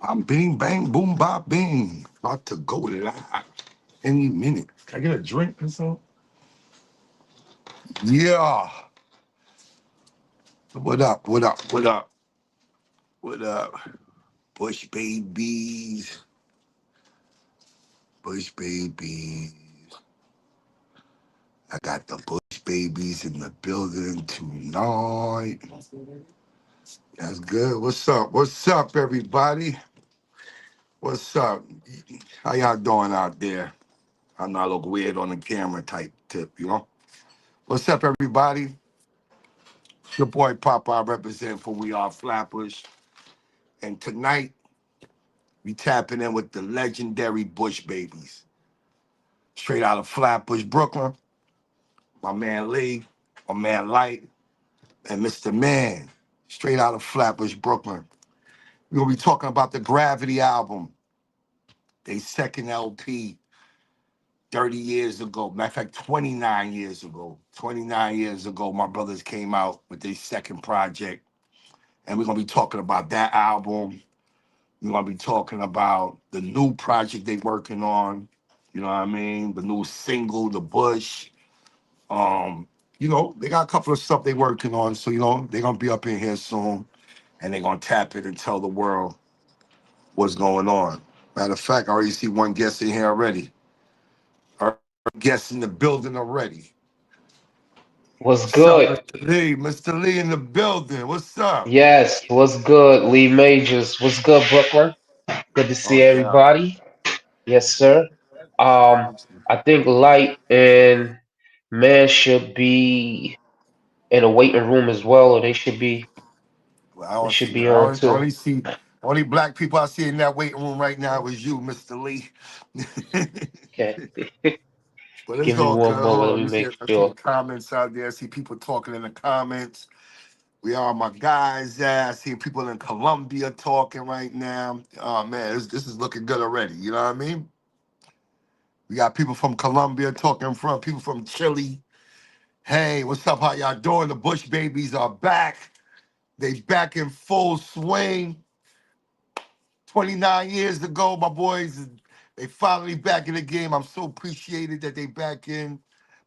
I'm bing bang boom bop bing. About to go live any minute. Can I get a drink or something? Yeah. What up? What up? What up? What up? Bush babies. Bush babies. I got the Bush babies in the building tonight. That's good. What's up? What's up, everybody? What's up? How y'all doing out there? I'm not look weird on the camera type tip. What's up, everybody? It's your boy Papa, I represent for We Are Flatbush. And tonight, we tapping in with the legendary Bush Babies. Straight out of Flatbush, Brooklyn. My man Lee, my man Light, and Mr. Man. Straight out of Flatbush, Brooklyn. We're going to be talking about the Gravity album. They second LP 30 years ago. Matter of fact, 29 years ago. 29 years ago, my brothers came out with their second project. And we're going to be talking about that album. We're going to be talking about the new project they working on. You know what I mean? The new single, The Bush. They got a couple of stuff they working on. So, they're going to be up in here soon. And they're going to tap it and tell the world what's going on. Matter of fact, I already see one guest in here already. Our guest in the building already. What's What's up, good? Mr. Lee? Mr. Lee in the building. What's up? Yes, what's good? Lee Majors. What's good, Brooklyn? Good to Oh, see yeah. everybody. Yes, sir. Um, I think Light and Man should be in a waiting room as well, or Well, I they don't should see. be on I too. only see only black people I see in that waiting room right now is you, Mr. Lee. Okay. But it's Give me all one good. Hold moment. on, Let let me me see. make I see the sure. comments out there. I see people talking in the comments. We are my guys. I see people in Colombia talking right now. Oh man, this is looking good already. You know what I mean? We got people from Colombia talking from people from Chile. Hey, what's up? How y'all doing? The Bush Babies are back. They back in full swing. 29 years ago, my boys, they finally back in the game. I'm so appreciated that they back in.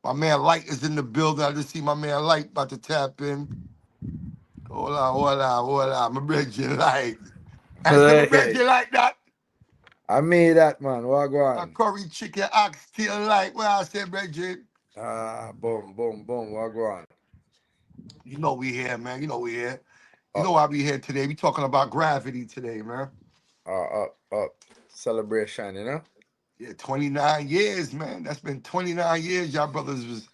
My man Light is in the building. I just see my man Light about to tap in. Hola. I'm a Reggie Light. I said, I'm a Hey, Reggie like that. I made that man. My Wagwan. curry chicken oxtail like. Well, I said, Reggie, Boom, Wagwan. you know we here, man. You know we here. You Up, know why we here today. We talking about gravity today, man. up. Celebration, you know? Yeah, 29 years, man. That's been 29 years. Y'all brothers was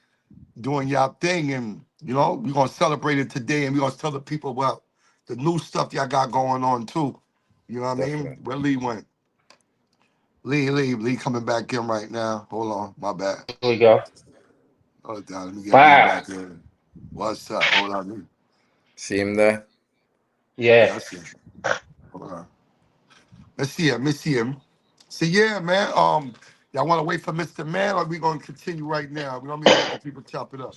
doing y'all thing, and we're gonna celebrate it today, and we're gonna tell the people about the new stuff y'all got going on too. You know what I mean? Definitely. Where Lee went? Lee coming back in right now. Hold on, my bad. Here we go. Hold on, let me get Lee Bye. back in. What's up? Hold on. See him there? Yeah. Yeah, I see him. Hold on. Let's see him. Let's see him. So yeah, man. Y'all want to wait for Mr. Man, or we gonna continue right now? We're gonna be letting people chop it up.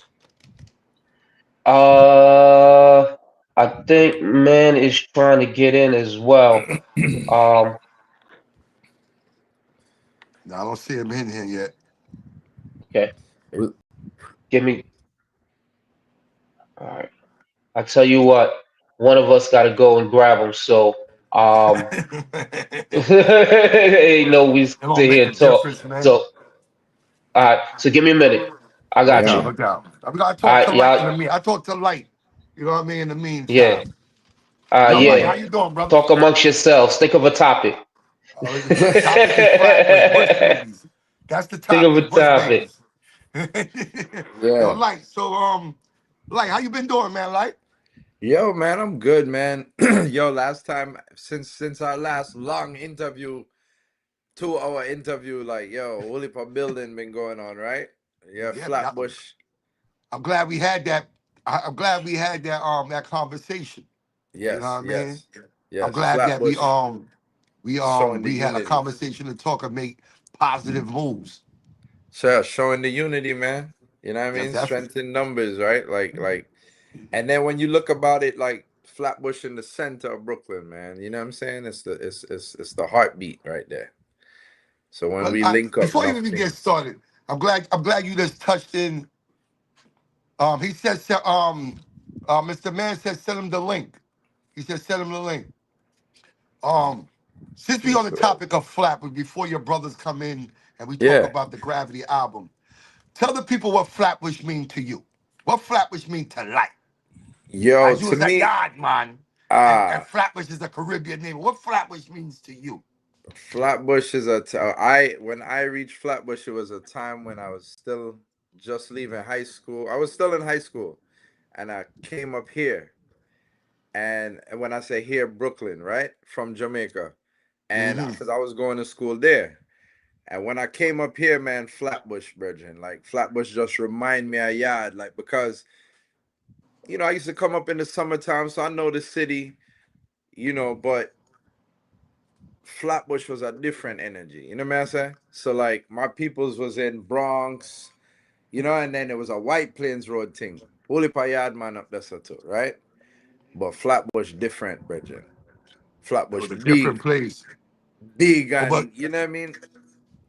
I think Man is trying to get in as well. Um, No, I don't see him in here yet. okay. Well, Give me. All right. I tell you what, one of us got to go and grab him. So, um, ain't no we It don't sit here make a and talk. difference, man. So, all right. So give me a minute. I No got you. doubt, yeah. no doubt. I mean, I All talk to right, Light in y'all. the mean. I talk to Light. You know what I mean? In the Yeah. meantime. Yo, Light, Yeah. how you doing, brother? Talk amongst yourselves. Think of a topic. The topic is Flatbush, Bush babies. That's the Think of topic, a Bush topic. babies. Yo, Yeah. Light. So, Light, how you been doing, man? Light? Yo, man, I'm good, man. Yo, last time since our last long interview, 2 hour interview, like yo, whole heap of building been going on, right? Yeah, Yeah, man. Flatbush. I'm glad we had that. I'm glad we had that conversation. You know what Yes, I mean? yes, I'm yes. glad that we Flatbush um we showing um the we had a unity. conversation to talk and make positive moves. Sure, showing the unity, man. You know what I Yeah, mean? definitely. Strength in numbers, right? Like, and then when you look about it, like Flatbush in the center of Brooklyn, man. You know what I'm saying? It's the heartbeat right there. So when Well, we link up, before you even get nothing. started, I'm glad you just touched in. He said, Mr. Man said, send him the link. He said, send him the link. Um, since we on Yes, the sir. topic of Flatbush, before your brothers come in and we talk Yeah. about the Gravity album, tell the people what Flatbush mean to you. What Flatbush mean to life? Yo, As you to was a me, yard man, and ah, Flatbush is a Caribbean name. What Flatbush means to you? Flatbush is I when I reached Flatbush, it was a time when I was still just leaving high school. I was still in high school, and I came up here. And when I say here, Brooklyn, right, from Jamaica, and Hmm. because I was going to school there. And when I came up here, man, Flatbush, brethren, like Flatbush just remind me of yard, like because I used to come up in the summertime, so I know the city, but Flatbush was a different energy. You know what I'm saying? So like my peoples was in Bronx, and then there was a White Plains Road thing. Holy yard man up there so too, right? But Flatbush different, brethren. It Flatbush was a different big, place. big, Oh, but and you know what I mean?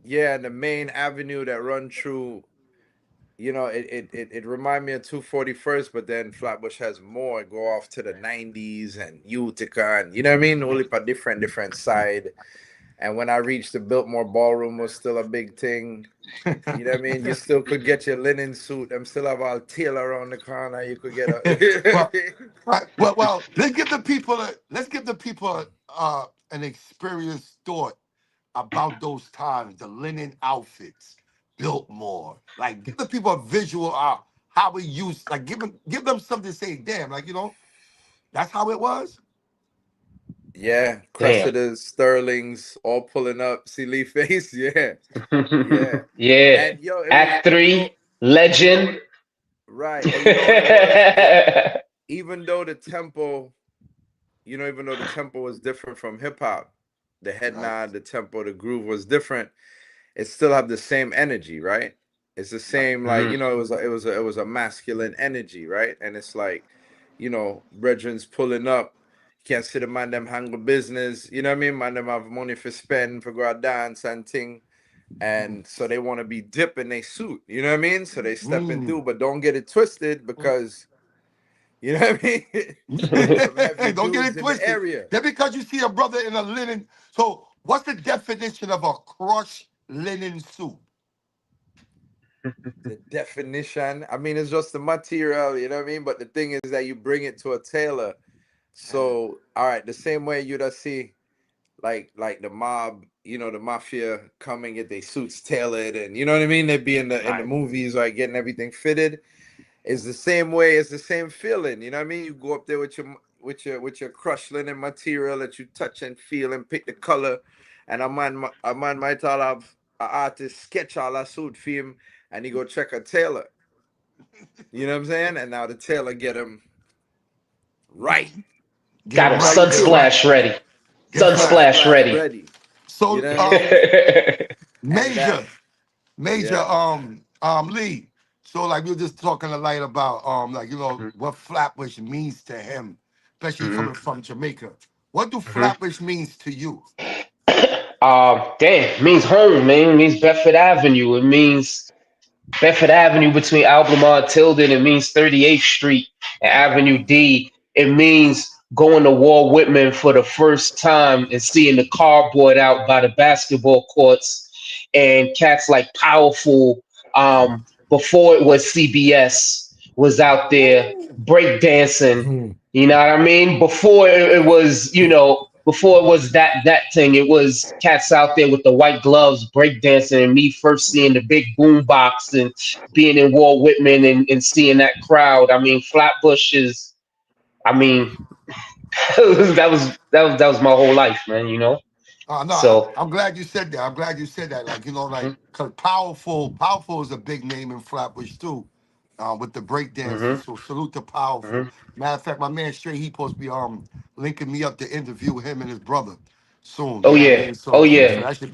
Yeah, and the main avenue that run through, it remind me of 241st, but then Flatbush has more go off to the 90s and Utica, and you know what I mean? Only a different side. And when I reached the Biltmore Ballroom was still a big thing. You know what I mean? You still could get your linen suit. I'm still have all tailor around the corner. You could get well, a well, let's give the people an experienced thought about those times, the linen outfits, built more. Like, give the people a visual of how we used. Like, give them something to say. Damn, like that's how it was. yeah, Damn. Cressida's, Sterling's, all pulling up, see Lee face. Yeah, yeah. Yeah. And yo, it was Act three, legend. right. And you know what it was? Even though the tempo, even though the tempo was different from hip hop, the head Right, nod, the tempo, the groove was different. It still have the same energy, right? It's the right. same, like Mhm. it was a masculine energy, right? And it's like, brethren's pulling up. You can't see the man them handle business. You know what I mean? Man them have money for spend for go out dance and thing. And so they want to be dip in their suit. You know what I mean? So they stepping Mm. through, but don't get it twisted because you know what I mean? Some heavy Don't get dudes it in the twisted. area. Just because you see a brother in a linen. So, what's the definition of a crushed linen suit? The definition, I mean, it's just the material, you know what I mean? But the thing is that you bring it to a tailor. So, all right, the same way you'd see like the mob, the mafia come and get their suits tailored, and you know what I mean? They'd be in the Right. movies, like getting everything fitted. It's the same way, it's the same feeling, you know what I mean? You go up there with your crushed linen material that you touch and feel and pick the color, and a man might all have an artist sketch all that suit for him, and he go check a tailor. You know what I'm saying? And now the tailor get him right. Get Got him him right. Get him right. sunsplash ready. Get him right. Sunsplash Sunsplash ready. ready. You So, know what I mean? And that, major, major, yeah. Lee. So, like, we were just talking a light about, like, what Flatbush means to him, especially Mhm. coming from Jamaica. What do Mhm. Flatbush means to you? Damn, it means home, man. It means Bedford Avenue. It means Bedford Avenue between Albemarle and Tilden. It means 38th Street and Avenue D. It means going to Walt Whitman for the first time and seeing the cardboard out by the basketball courts and cats like Powerful. Before it was CBS was out there breakdancing. Mhm. You know what I mean? Before it was, before it was that thing, it was cats out there with the white gloves breakdancing, and me first seeing the big boom box and being in Walt Whitman and seeing that crowd. I mean, Flatbush is. I mean, that was my whole life, man. No, So. I'm glad you said that. I'm glad you said that. Like, like, because Powerful is a big name in Flatbush, too, with the breakdancing. Hmm. So, salute to Powerful. Hmm. Matter of fact, my man Straight, he supposed to be linking me up to interview him and his brother soon. Oh You know what I yeah. mean? Oh So, yeah, so yeah. that should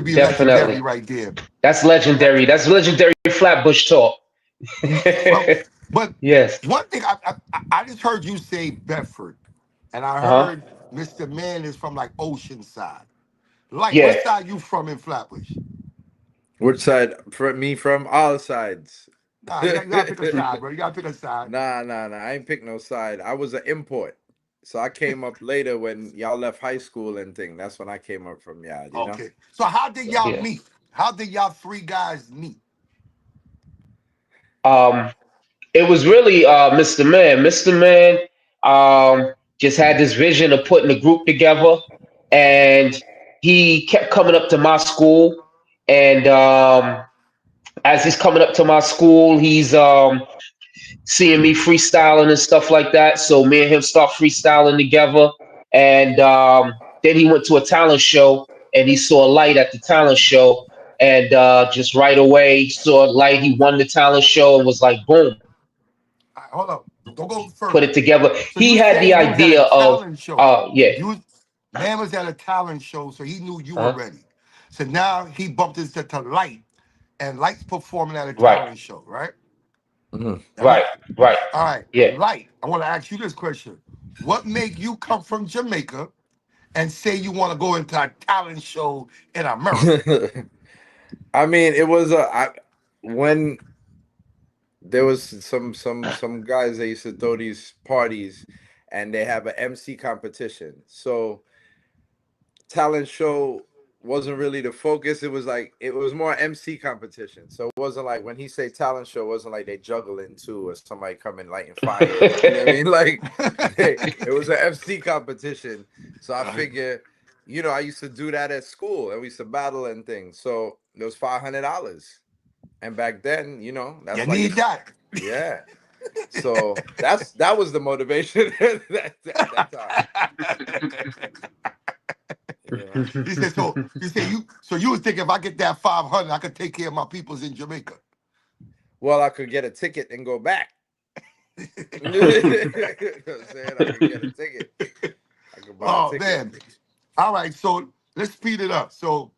be Definitely. legendary right there. That's That, legendary. That's legendary Flatbush talk. well, But Yes. one thing I just heard you say Bedford, and I Uh-huh. heard Mr. Man is from like Oceanside. Like, what Yeah. side you from in Flatbush? Which side? From me, from all sides. Nah, you gotta pick a side, bro. You gotta pick a side. Nah. I ain't pick no side. I was an import. So I came up later when y'all left high school and thing. That's when I came up from y'all, you know? Okay. So how did y'all Yeah. meet? How did y'all three guys meet? Um, it was really Mr. Man. Mr. Man just had this vision of putting a group together, and he kept coming up to my school. And as he's coming up to my school, he's seeing me freestyling and stuff like that. So me and him start freestyling together. And then he went to a talent show and he saw Light at the talent show. And just right away saw Light. He won the talent show and was like, boom, All right, hold up. Don't go put further. it together. So you He were had the saying you was at a idea of, talent show. yeah, You was, man was at a talent show, so he knew you uh, already. So now he bumped into to Light, and Light's performing at a right, talent show, right? Mhm. That right, make right, all right, yeah. Light. I want to ask you this question: what make you come from Jamaica and say you want to go into a talent show in America? I mean, it was when there was some guys that used to throw these parties and they have an MC competition. So talent show wasn't really the focus. It was like it was more MC competition. So it wasn't like when he say talent show, it wasn't like they juggling too or somebody coming lighting fires. You know what I mean? Like it was an MC competition. So I Right. figure, I used to do that at school and we used to battle and things. So it was $500. And back then, You that's like need that. yeah. So that was the motivation at that time. Yeah. He said, so you was thinking if I get that 500, I could take care of my peoples in Jamaica. Well, I could get a ticket and go back. You know what I'm saying? I could get a ticket. I could buy a Oh ticket. man. All right, so let's speed it up. So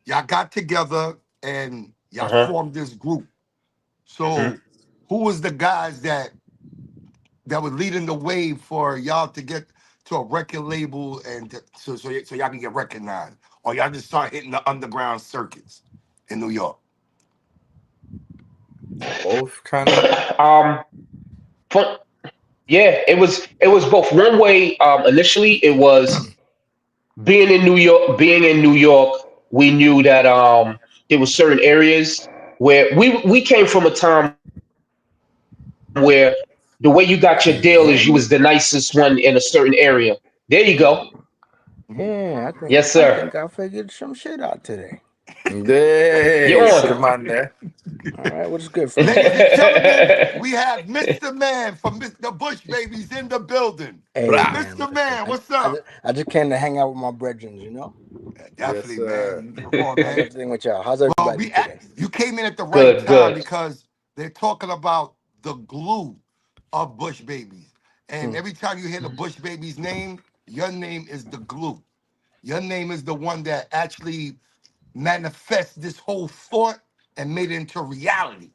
y'all got together and y'all Uh-huh. formed this group. Mhm. So who was the guys that was leading the way for y'all to get to a record label and so y'all can get recognized? Or y'all just start hitting the underground circuits in New York? Both kind of. um, fun, yeah, it was both. One way, initially, it was being in New York. Being in New York, we knew that there were certain areas where we came from a time where the way you got your Can you deal hear is you me? was the nicest one in a certain area. There you go. Mhm. Yeah, Yes, I sir. think I figured some shit out today. You're Hey, on. come on there. All right, what's good for me? Ladies and gentlemen, we have Mr. Man from Mr. Bush Babies in the building. Hey Blah. man, Mr. listen, Man, what's up? I just came to hang out with my brethren, you know. Yes, Definitely, sir. man. Come on, How's man. everything with y'all? How's Well, everybody today? you came in at the right Good, time good. because they're talking about the glue of Bush Babies. And Hmm. every time you hear the Bush Babies name, your name is the glue. Your name is the one that actually manifests this whole thought and made it into reality.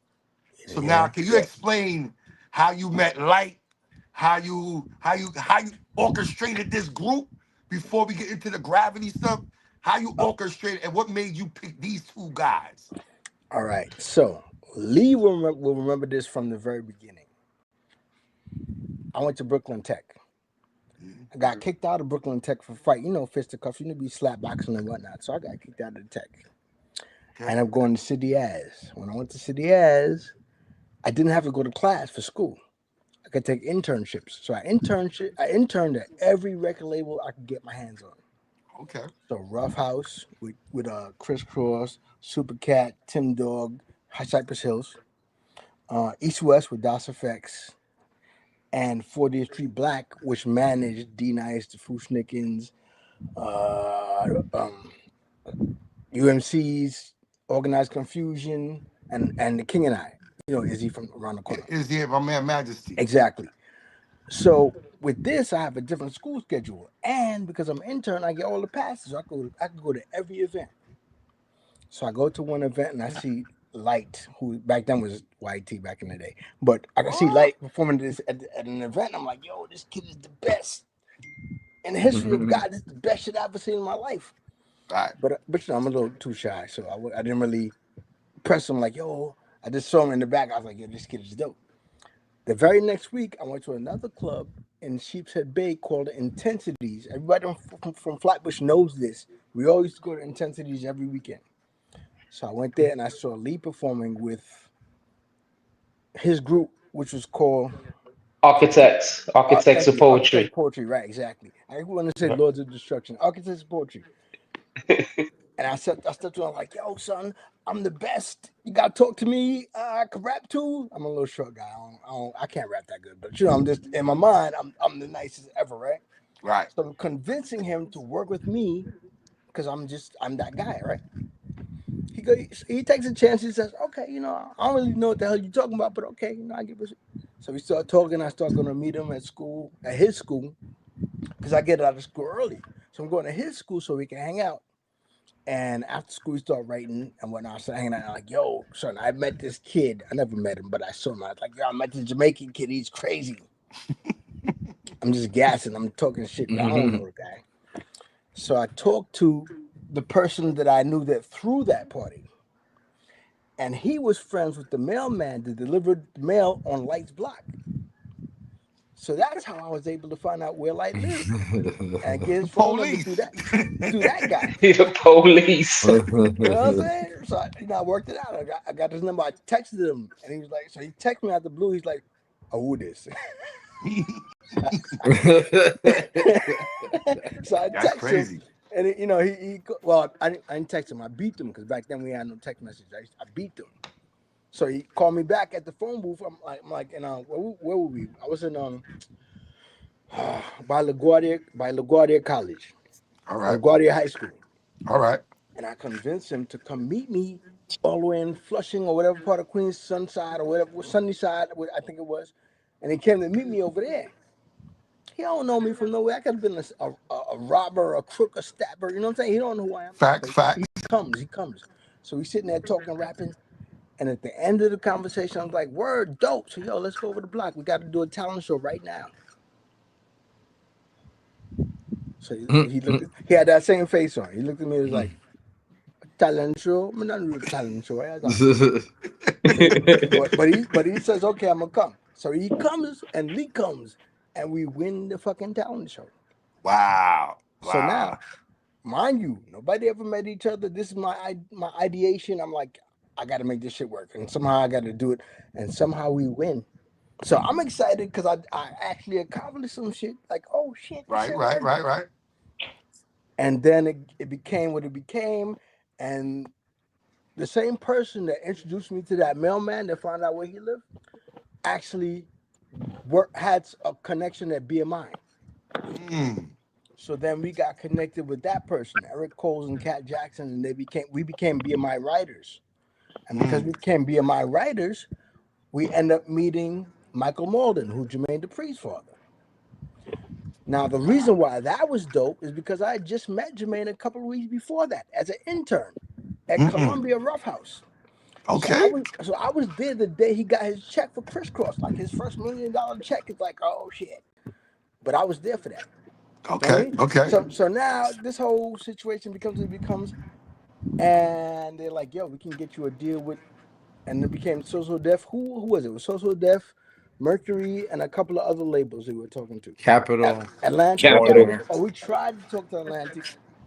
So now, Yeah. can you Yes. explain how you met Light, how you orchestrated this group before we get into the gravity stuff? How you Uh, orchestrated and what made you pick these two guys? all right. So Lee will remember this from the very beginning. I went to Brooklyn Tech. Mhm. I got kicked out of Brooklyn Tech for fight, fisticuffs, be slap boxing and whatnot. So I got kicked out of the Tech, Okay. and I'm going to City As. When I went to City As, I didn't have to go to class for school. I could take internships. So I interned at every record label I could get my hands on. Okay. So Rough House with Criss Cross, Super Cat, Tim Dog, Cypress Hills, East West with DOS Effects, and 40th Street Black, which managed D Nice, the Fushnikins, um, UMC's, Organized Confusion, and the King and I. Izzy from around the corner. Is here my man Majesty. Exactly. So with this, I have a different school schedule, and because I'm an intern, I get all the passes. I can go to every event. So I go to one event and I see Light, who back then was YT back in the day. But I can see Light performing this at an event. I'm like, yo, this kid is the best in the history of God. This is the best shit I've ever seen in my life. Right. But you know, I'm a little too shy, so I didn't really press him like, yo. I just saw him in the back. I was like, yo, this kid is dope. The very next week, I went to another club in Sheepshead Bay called Intensities. Everybody from Flatbush knows this. We always used to go to Intensities every weekend. So I went there and I saw Lee performing with his group, which was called Architects thank of you, Architects Poetry. Poetry. Right, exactly. I want to say Lords of Destruction, Architects Poetry. And I stepped to him like, yo, son, I'm the best. You got to talk to me. I can rap too. I'm a little short guy. I can't rap that good. But, you know, I'm just, in my mind, I'm the nicest ever, right? Right. So I'm convincing him to work with me because I'm that guy, right? He takes a chance. He says, okay, you know, I don't really know what the hell you're talking about, but okay, you know, I give it. So we start talking. I start going to meet him at his school, because I get out of school early. So I'm going to his school so we can hang out. And after school, we start writing and whatnot. I start hanging out. I'm like, yo, son, I met this kid. I never met him, but I saw him. I was like, yo, I met this Jamaican kid. He's crazy. I'm just gassing. I'm talking shit, but I don't know the guy. So I talked to the person that I knew that threw that party. And he was friends with the mailman that delivered the mail on Light's block. So that's how I was able to find out where Light lived and get his phone number through Police. that guy. The police. You know what I'm saying? So I worked it out. I got his number. I texted him, and he was like, so he texted me out the blue. He's like, oh, who this? So I That's texted him, crazy. and I didn't text him. I beat him because back then we had no text message. I beat him. So he called me back at the phone booth. I'm like, and where were we? I was in by LaGuardia College, All right. LaGuardia High School. All right. And I convinced him to come meet me all the way in Flushing or whatever part of Queens, Sunside or whatever, Sunnyside, I think it was. And he came to meet me over there. He don't know me from nowhere. I could have been a robber, a crook, a stabber. You know what I'm saying? He don't know who I am. Facts. But Facts. he comes. So he's sitting there talking, rapping. And at the end of the conversation, I'm like, word, dope. So, yo, let's go over the block. We got to do a talent show right now. So he had that same face on. He looked at me and was like, talent show? I'm not doing a talent show. But he says, okay, I'm going to come. So he comes and Lee comes and we win the fucking talent show. Wow. So now, mind you, nobody ever met each other. This is my ideation. I'm like, I got to make this shit work. And somehow I got to do it. And somehow we win. So I'm excited because I actually accomplished some shit. Like, oh, shit. Right. And then it became what it became. And the same person that introduced me to that mailman that found out where he lived actually had a connection at BMI. So then we got connected with that person, Eric Coles and Cat Jackson, and we became BMI writers. And because we became BMI writers, we end up meeting Michael Malden, who's Jermaine Dupri's father. Now, the reason why that was dope is because I had just met Jermaine a couple of weeks before that as an intern at Columbia Rough House. Okay. So I was there the day he got his check for Crisscross, like his first $1 million check. It's like, oh shit. But I was there for that. Okay. Okay. So now this whole situation becomes, and they're like, yo, we can get you a deal with, and it became Social Def. Who was it? It was Social Def, Mercury, and a couple of other labels they were talking to. Capital. Atlantic. Capital. Oh, we tried to talk to Atlantic.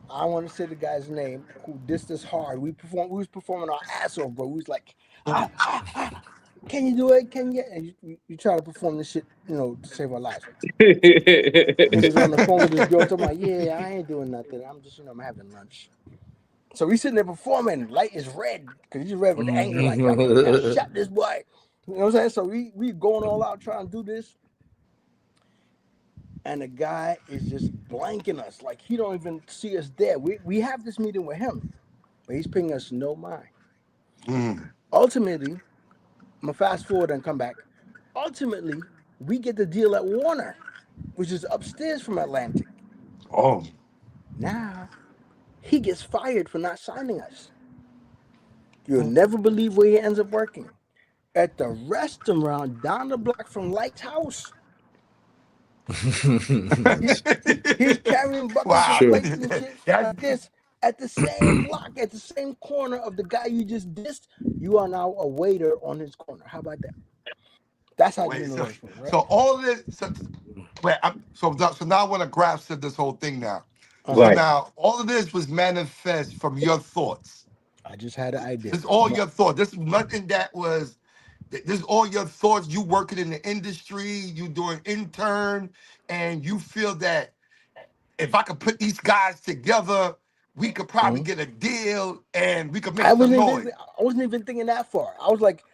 I want to say the guy's name who dissed us hard. We was performing our ass off, bro. We was like, can you do it? Can you? And you try to perform this shit, to save our lives. He was on the phone with this girl talking about, yeah, I ain't doing nothing. I'm just, I'm having lunch. So we sitting there performing. Light is red because he's red with anger. Like, I shot this boy. You know what I'm saying? So we going all out trying to do this. And the guy is just blanking us. Like, he don't even see us there. We have this meeting with him, but he's paying us no mind. Ultimately, I'm going to fast forward and come back. Ultimately, we get the deal at Warner, which is upstairs from Atlantic. Oh. Now, he gets fired for not signing us. You'll never believe where he ends up working. At the restaurant down the block from Light's house. He's carrying buckets of Wow. Sure. plates and shit That like this at the same block, at the same corner of the guy you just dissed. You are now a waiter on his corner. How about that? That's how wait, so generational, right? so all of this wait, so now I want to grasp this whole thing now. So Uh-huh. Right. now all of this was manifest from your thoughts. I just had an idea. This is all your thoughts. This is nothing that was. This is all your thoughts. You working in the industry. You doing intern, and you feel that if I could put these guys together, we could probably Mhm. get a deal, and we could make I some wasn't noise. even I wasn't even thinking that far. I was like,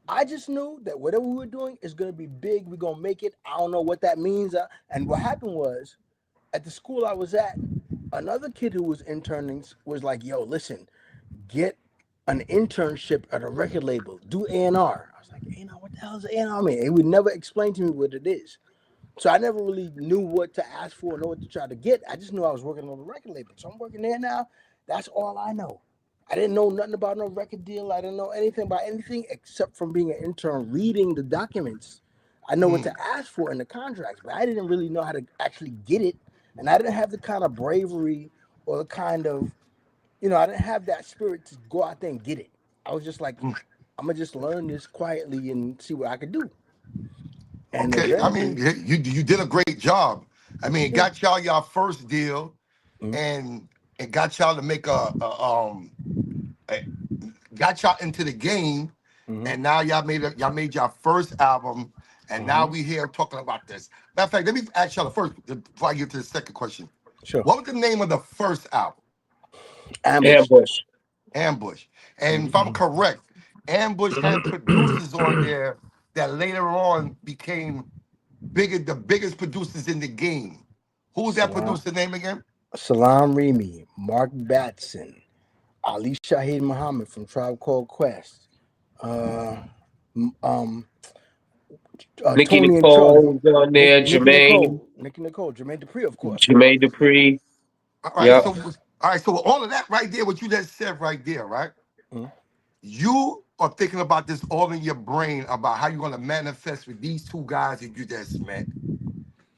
I just knew that whatever we were doing is gonna be big. We're gonna make it. I don't know what that means. And what happened was, at the school I was at, another kid who was interning was like, "Yo, listen, get an internship at a record label. Do A&R." I was like, "A&R? What the hell is A&R mean?" He would never explain to me what it is. So I never really knew what to ask for, know what to try to get. I just knew I was working on a record label. So I'm working there now. That's all I know. I didn't know nothing about no record deal. I didn't know anything about anything except from being an intern, reading the documents. I know what to Mm, ask for in the contracts, but I didn't really know how to actually get it. And I didn't have the kind of bravery or the kind of, I didn't have that spirit to go out there and get it. I was just like, mm. I'm gonna just learn this quietly and see what I could do. And Okay, I mean, eventually, you did a great job. I mean, it yeah. got y'all your first deal, Mm-hmm. and it got y'all to make a- got y'all into the game, Mm-hmm. and now y'all made your first album, and now Mm-hmm. we here talking about this. Matter of fact, let me ask y'all the first before I get to the second question. Sure. What was the name of the first album? Ambush. Ambush. Ambush. And if Mm-hmm. I'm correct, Ambush had producers on there that later on became the biggest producers in the game. Who was that Salam, producer name again? Salam Remy, Mark Batson, Ali Shaheed Muhammad from Tribe Called Quest, uh, m- um, Nicki Tony and Charlie, Nicole was on there. Jermaine. Nikki Nicole, Jermaine Dupri, of course, of Jermaine course. Dupri. All right, Yep. so with all of that right there, what you just said right there, right? Mhm. You are thinking about this all in your brain about how you're gonna manifest with these two guys that you just met.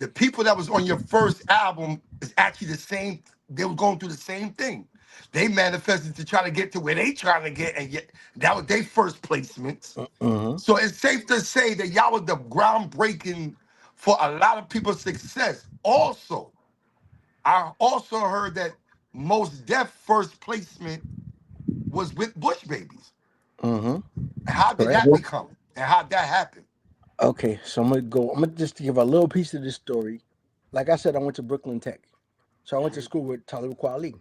The people that was on your first album is actually the same. They were going through the same thing. They manifested to try to get to where they trying to get, and yet that was their first placements. Mhm. So it's safe to say that y'all was the groundbreaking for a lot of people's success. Also, I also heard that Most Def first placement was with Bush Babies. Mhm. How did Correct. that become? And how that happen? Okay, so I'm gonna go. I'm gonna just give a little piece of this story. Like I said, I went to Brooklyn Tech, so I went to school with Talib Kweli.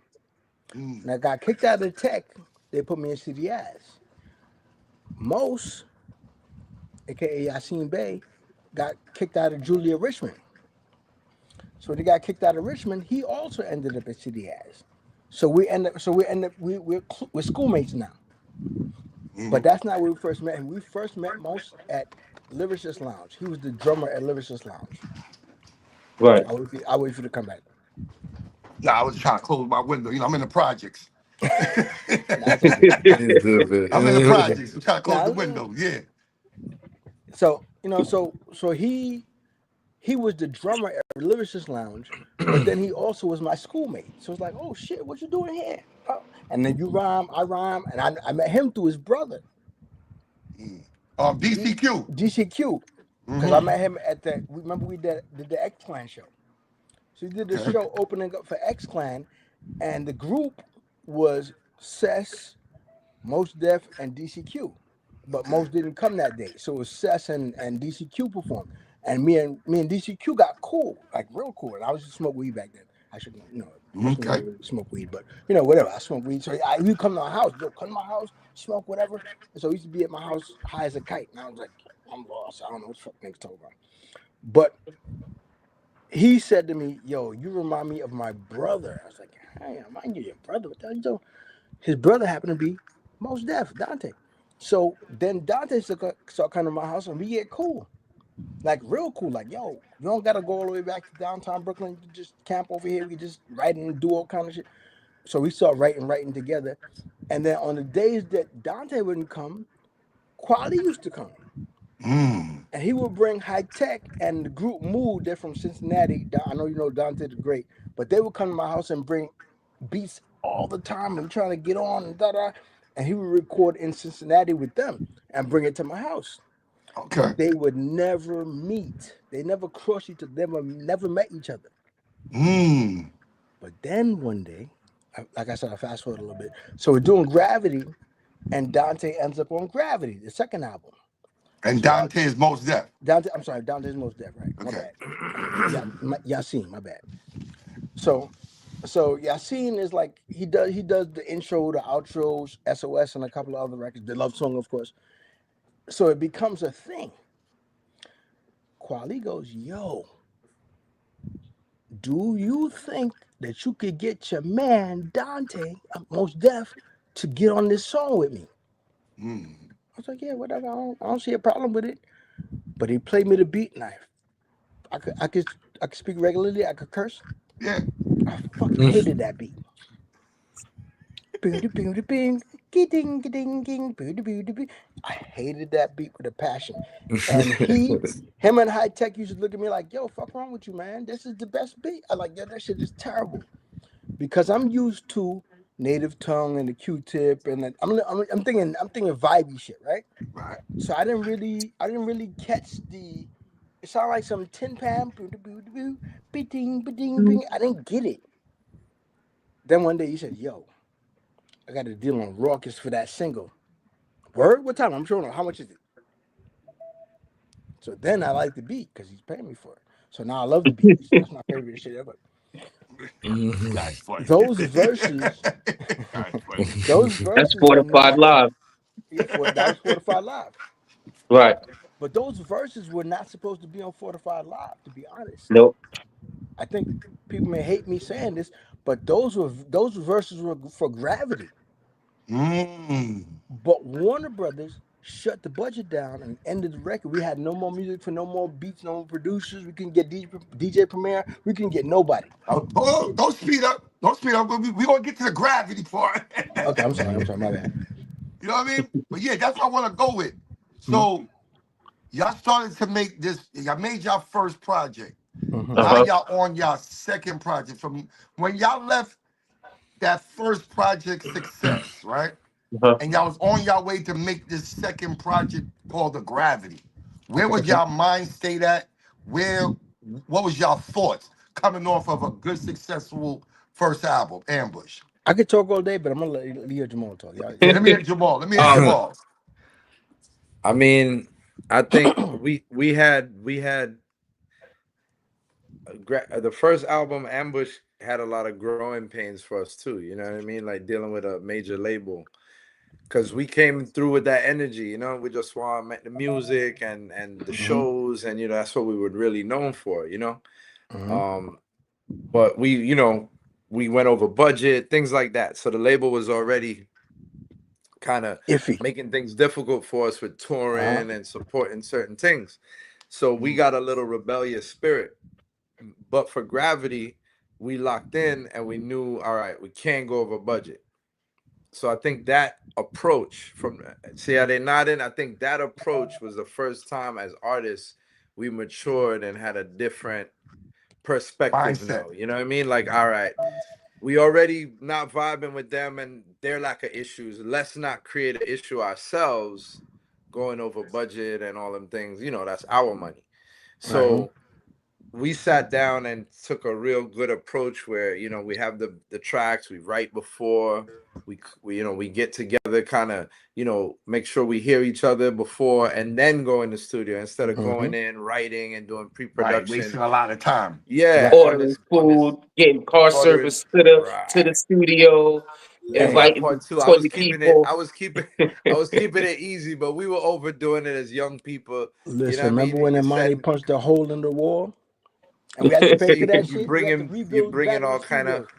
Mm, And I got kicked out of Tech. They put me in CDS. Most, aka Yasin Bey, got kicked out of Julia Richmond. So when he got kicked out of Richmond, he also ended up at CDS. We're schoolmates now. But mhm. that's not where we first met him. We first met Most at Lyricist Lounge. He was the drummer at Lyricist Lounge. Right. I'll wait for you to come back. Nah, I was trying to close my window. You know, I'm in the projects. That's okay. I'm in the Okay. projects. I'm trying to close the Now, window. Yeah. so he was the drummer at Lyricist Lounge, but then he also was my schoolmate. So it's like, oh shit, what you doing here? Oh. And then you rhyme, I rhyme, and I met him through his brother, Mm. D, DCQ. DCQ, because I Mm-hmm. met him at the. Remember we did the X Clan show. So he did the Okay. show opening up for X Clan, and the group was Cess, Most Def, and DCQ. But Okay. Most didn't come that day, so it was Cess and DCQ performed. And me and DCQ got cool, like real cool. And I was just smoke weed back then. I shouldn't, most niggas Okay. don't really smoke weed, but whatever. I smoke weed. So he come to my house, yo, come to my house, smoke whatever. And so he used to be at my house high as a kite. And I was like, I'm lost. I don't know what the fuck niggas talking about. But he said to me, yo, you remind me of my brother. I was like, hey, I mind you, your brother. What the hell you doing? His brother happened to be Most Def, Dante. So then Dante started coming to my house and we get cool. Like real cool. Like, yo, you don't gotta go all the way back to downtown Brooklyn. You just camp over here. We just write and do all kind of shit. So we started writing together. And then on the days that Dante wouldn't come, Quali used to come. Mm. And he would bring High Tech and the group Mood. They're from Cincinnati. I know you know Dante the Great, but they would come to my house and bring beats all the time and trying to get on and da da. And he would record in Cincinnati with them and bring it to my house. Okay. But they would never meet. They never crossed each other. They never met each other. Mm. But then one day, like I said, I fast forward a little bit. So we're doing Gravity, and Dante ends up on Gravity, the second album. And So Dante is most deaf. Dante, I'm sorry, Dante's Most Def, right? My Okay. bad. Yeah, Yasin, my bad. So, so Yasin is like he does the intro, the outros, SOS, and a couple of other records. The love song, of course. So it becomes a thing. Quali goes, yo, do you think that you could get your man Dante, Most Def, to get on this song with me? Mm. I was like, yeah, whatever. I don't see a problem with it. But he played me the beat, and I could speak regularly. I could curse. Yeah. I fucking hated that beat. I hated that beat with a passion. And him and High Tech used to look at me like, yo, fuck wrong with you, man? This is the best beat. I like, yo, that shit is terrible. Because I'm used to Native Tongue and the Q-Tip, and I'm thinking vibey shit, right? Right. So I didn't really catch the. It sounded like some Tin Pan, ding, ding. I didn't get it. Then one day he said, "Yo, I got a deal on Raucous for that single." Word? What time? I'm showing him. How much is it? So then I like the beat because he's paying me for it. So now I love the beat. That's my favorite shit ever. That's funny. Those verses, That's funny. those That's verses were fortified not. live. Yeah, that was Fortified Live. Right. But those verses were not supposed to be on Fortified Live. To be honest, Nope. I think people may hate me saying this, but those verses were for Gravity. Mm. But Warner Brothers shut the budget down and ended the record. We had no more music for no more beats, no more producers. We couldn't get DJ Premier. We couldn't get nobody. Oh, don't speed up. Don't speed up. We're going to get to the Gravity part. Okay, I'm sorry. My bad. You know what I mean? But yeah, that's what I want to go with. Hmm. So y'all started to make this, y'all made y'all first project. Hmm. Now Uh-huh. y'all on y'all second project. From when y'all left that first project Success, right? Uh-huh. And y'all was on y'all way to make this second project called the Gravity. Where Okay. was y'all mind state at? What was y'all thoughts coming off of a good, successful first album, Ambush? I could talk all day, but I'm gonna let Leo Jamal talk. Yeah, let me hear Jamal. Let me hear Um, Jamal. I mean, I think we had the first album Ambush had a lot of growing pains for us too. You know what I mean? Like dealing with a major label because we came through with that energy. You know, we just want to make the music and the Mm-hmm. shows, and that's what we were really known for. Hmm. Um, but we went over budget, things like that. So the label was already kind of Iffy. making things difficult for us with Uh-huh. touring and supporting certain things. So we got a little rebellious spirit. But for Gravity, we locked in and we knew, all right, we can't go over budget. So I think that approach from see how they nodding. I think that approach was the first time as artists we matured and had a different perspective Mindset. now. You know what I mean? Like, all right, we already not vibing with them and their lack of issues. Let's not create an issue ourselves going over budget and all them things. That's our money. Right. So we sat down and took a real good approach where we have the tracks we write before we get together, kind of make sure we hear each other before and then go in the studio instead of Hmm. going in writing and doing Right. pre-production. Wasting a lot of time. Yeah, Right. ordering on this food, getting car ordering. service to the Right. studio, Yeah, Hey, that inviting part too. I was 20 keeping it. people. I was keeping it easy, but we were overdoing it as young people. You know listen. what I Remember mean? when And you Imani said, punched a hole in the wall, and we had to pay so for you that you shit? We had to bring rebuild bringing Battery all kind of. Studios.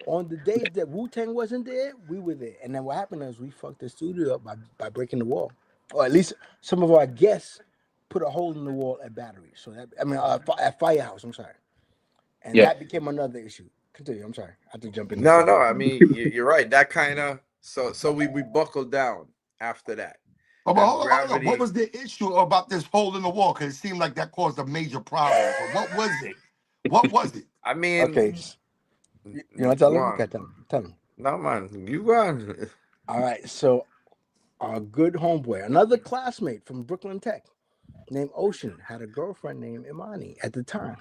On the days that Wu Tang wasn't there, we were there. And then what happened is we fucked the studio up by breaking the wall, or at least some of our guests put a hole in the wall at Battery. So at Firehouse. I'm sorry, and Yeah. that became another issue. Continue. I'm sorry. I have to jump in this No, thing. no. I mean, you're right. That kind of So we buckled down after that, Oh, but and hold on. What Gravity. was the issue about this hole in the wall? Because it seemed like that caused a major problem. So what was it? What was it? I Okay, mean, you want to tell go him? on. Okay, tell him. Tell him. No man, you go on. All right. So our good homeboy, another classmate from Brooklyn Tech, named Ocean, had a girlfriend named Imani at the time,